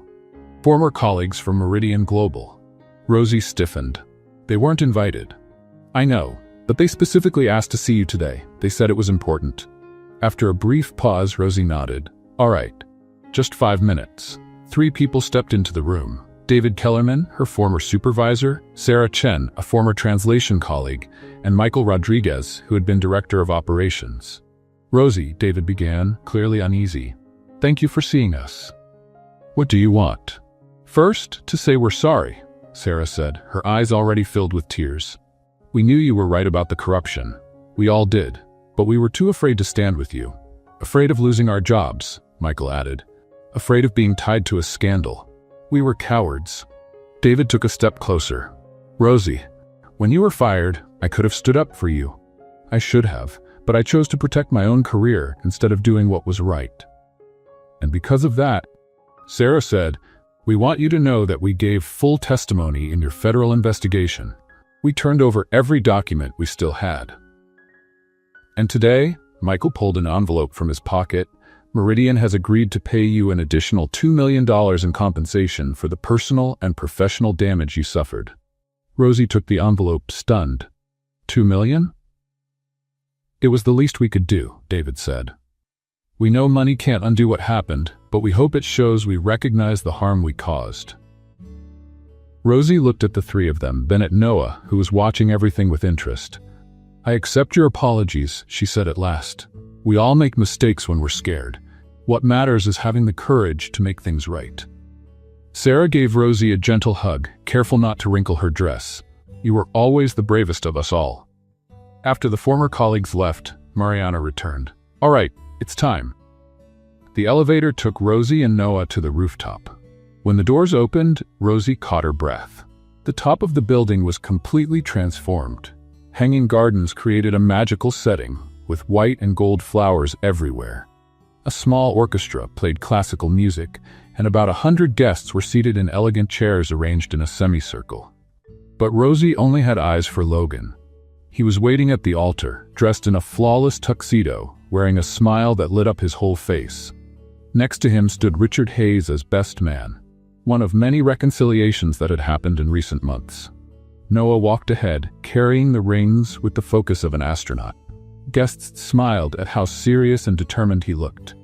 S1: "Former colleagues from Meridian Global." Rosie stiffened. "They weren't invited." "I know, but they specifically asked to see you today. They said it was important." After a brief pause, Rosie nodded. "All right. Just 5 minutes." 3 people stepped into the room. David Kellerman, her former supervisor, Sarah Chen, a former translation colleague, and Michael Rodriguez, who had been director of operations. "Rosie," David began, clearly uneasy. "Thank you for seeing us." "What do you want?" "First, to say we're sorry," Sarah said, her eyes already filled with tears. "We knew you were right about the corruption. We all did. But we were too afraid to stand with you. Afraid of losing our jobs," Michael added. "Afraid of being tied to a scandal. We were cowards." David took a step closer. "Rosie, when you were fired, I could have stood up for you. I should have, but I chose to protect my own career instead of doing what was right. And because of that," Sarah said, "we want you to know that we gave full testimony in your federal investigation. We turned over every document we still had. And today," Michael pulled an envelope from his pocket, "Meridian has agreed to pay you an additional $2 million in compensation for the personal and professional damage you suffered." Rosie took the envelope, stunned. $2 million? "It was the least we could do," David said. "We know money can't undo what happened, but we hope it shows we recognize the harm we caused." Rosie looked at the 3 of them, then at Noah, who was watching everything with interest. "I accept your apologies," she said at last. "We all make mistakes when we're scared. What matters is having the courage to make things right." Sarah gave Rosie a gentle hug, careful not to wrinkle her dress. "You were always the bravest of us all." After the former colleagues left, Mariana returned. "All right, it's time." The elevator took Rosie and Noah to the rooftop. When the doors opened, Rosie caught her breath. The top of the building was completely transformed. Hanging gardens created a magical setting, with white and gold flowers everywhere. A small orchestra played classical music, and about 100 guests were seated in elegant chairs arranged in a semicircle. But Rosie only had eyes for Logan. He was waiting at the altar, dressed in a flawless tuxedo, wearing a smile that lit up his whole face. Next to him stood Richard Hayes as best man, one of many reconciliations that had happened in recent months. Noah walked ahead, carrying the reins with the focus of an astronaut. Guests smiled at how serious and determined he looked.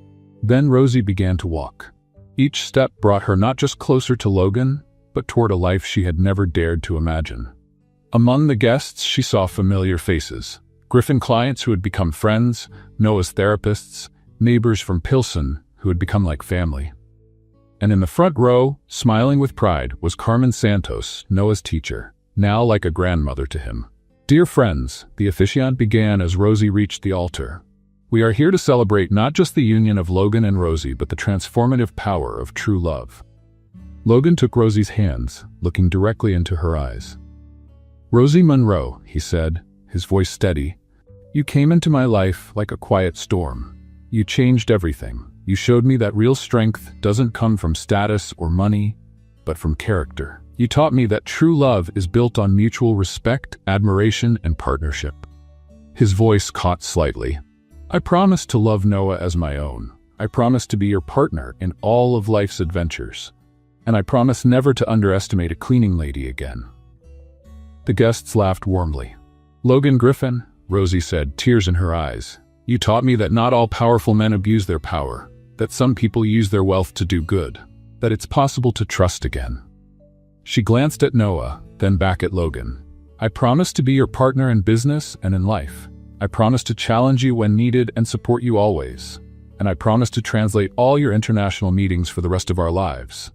S1: Then Rosie began to walk. Each step brought her not just closer to Logan, but toward a life she had never dared to imagine. Among the guests, she saw familiar faces. Griffin clients who had become friends, Noah's therapists, neighbors from Pilsen who had become like family. And in the front row, smiling with pride, was Carmen Santos, Noah's teacher, now like a grandmother to him. "Dear friends," the officiant began as Rosie reached the altar. "We are here to celebrate not just the union of Logan and Rosie, but the transformative power of true love." Logan took Rosie's hands, looking directly into her eyes. "Rosie Monroe," he said, his voice steady, "you came into my life like a quiet storm. You changed everything. You showed me that real strength doesn't come from status or money, but from character. You taught me that true love is built on mutual respect, admiration, and partnership." His voice caught slightly. "I promise to love Noah as my own. I promise to be your partner in all of life's adventures. And I promise never to underestimate a cleaning lady again." The guests laughed warmly. "Logan Griffin," Rosie said, tears in her eyes, "you taught me that not all powerful men abuse their power, that some people use their wealth to do good, that it's possible to trust again." She glanced at Noah, then back at Logan. "I promise to be your partner in business and in life. I promise to challenge you when needed and support you always. And I promise to translate all your international meetings for the rest of our lives."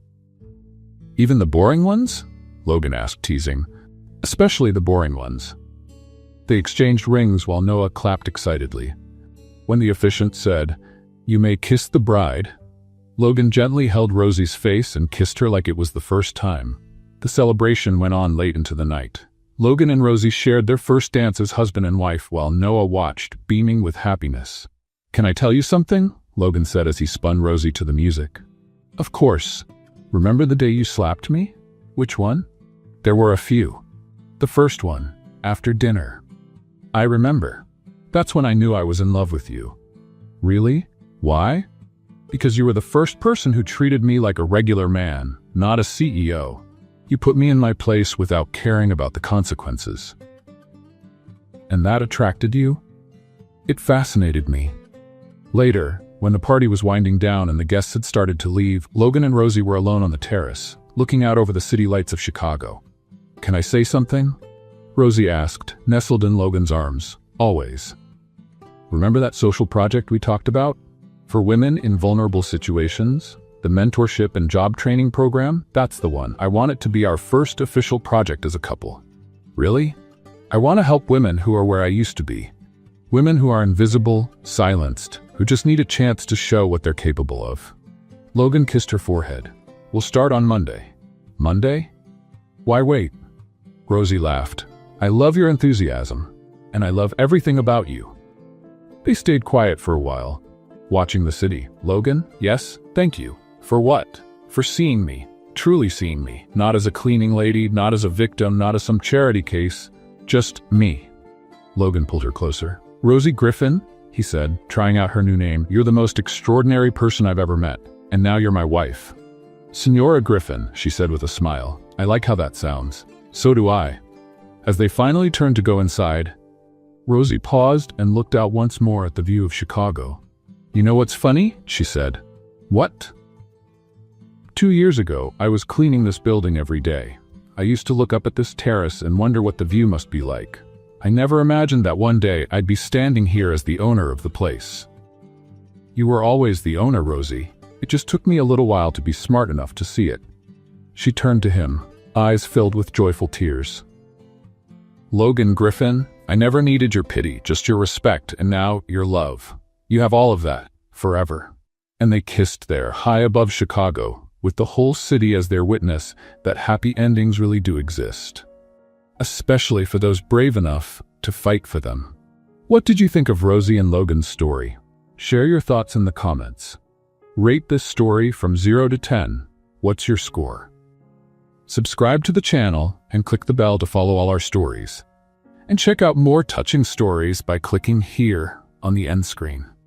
S1: "Even the boring ones?" Logan asked, teasing. "Especially the boring ones." They exchanged rings while Noah clapped excitedly. When the officiant said, "You may kiss the bride," Logan gently held Rosie's face and kissed her like it was the first time. The celebration went on late into the night. Logan and Rosie shared their first dance as husband and wife while Noah watched, beaming with happiness. "Can I tell you something?" Logan said as he spun Rosie to the music. "Of course. Remember the day you slapped me?" "Which one?" "There were a few. The first one, after dinner." "I remember. That's when I knew I was in love with you." "Really? Why?" "Because you were the first person who treated me like a regular man, not a CEO. You put me in my place without caring about the consequences." "And that attracted you?" "It fascinated me." Later, when the party was winding down and the guests had started to leave, Logan and Rosie were alone on the terrace, looking out over the city lights of Chicago. "Can I say something?" Rosie asked, nestled in Logan's arms. "Always." "Remember that social project we talked about? For women in vulnerable situations? The mentorship and job training program? That's the one. I want it to be our first official project as a couple." "Really?" "I want to help women who are where I used to be. Women who are invisible, silenced, who just need a chance to show what they're capable of." Logan kissed her forehead. "We'll start on Monday." "Monday? Why wait?" Rosie laughed. "I love your enthusiasm, and I love everything about you." They stayed quiet for a while, watching the city. "Logan, yes, thank you. For what?" "For seeing me, truly seeing me. Not as a cleaning lady, not as a victim, not as some charity case. Just me." Logan pulled her closer. "Rosie Griffin," he said, trying out her new name, "you're the most extraordinary person I've ever met, and now you're my wife." "Senora Griffin," she said with a smile. "I like how that sounds." "So do I." As they finally turned to go inside, Rosie paused and looked out once more at the view of Chicago. "You know what's funny?" she said. "What?" 2 years ago, I was cleaning this building every day. I used to look up at this terrace and wonder what the view must be like. I never imagined that one day I'd be standing here as the owner of the place." "You were always the owner, Rosie. It just took me a little while to be smart enough to see it." She turned to him, eyes filled with joyful tears. "Logan Griffin, I never needed your pity, just your respect, and now your love. You have all of that, forever." And they kissed there, high above Chicago, with the whole city as their witness that happy endings really do exist. Especially for those brave enough to fight for them. What did you think of Rosie and Logan's story? Share your thoughts in the comments. Rate this story from 0 to 10. What's your score? Subscribe to the channel and click the bell to follow all our stories. And check out more touching stories by clicking here on the end screen.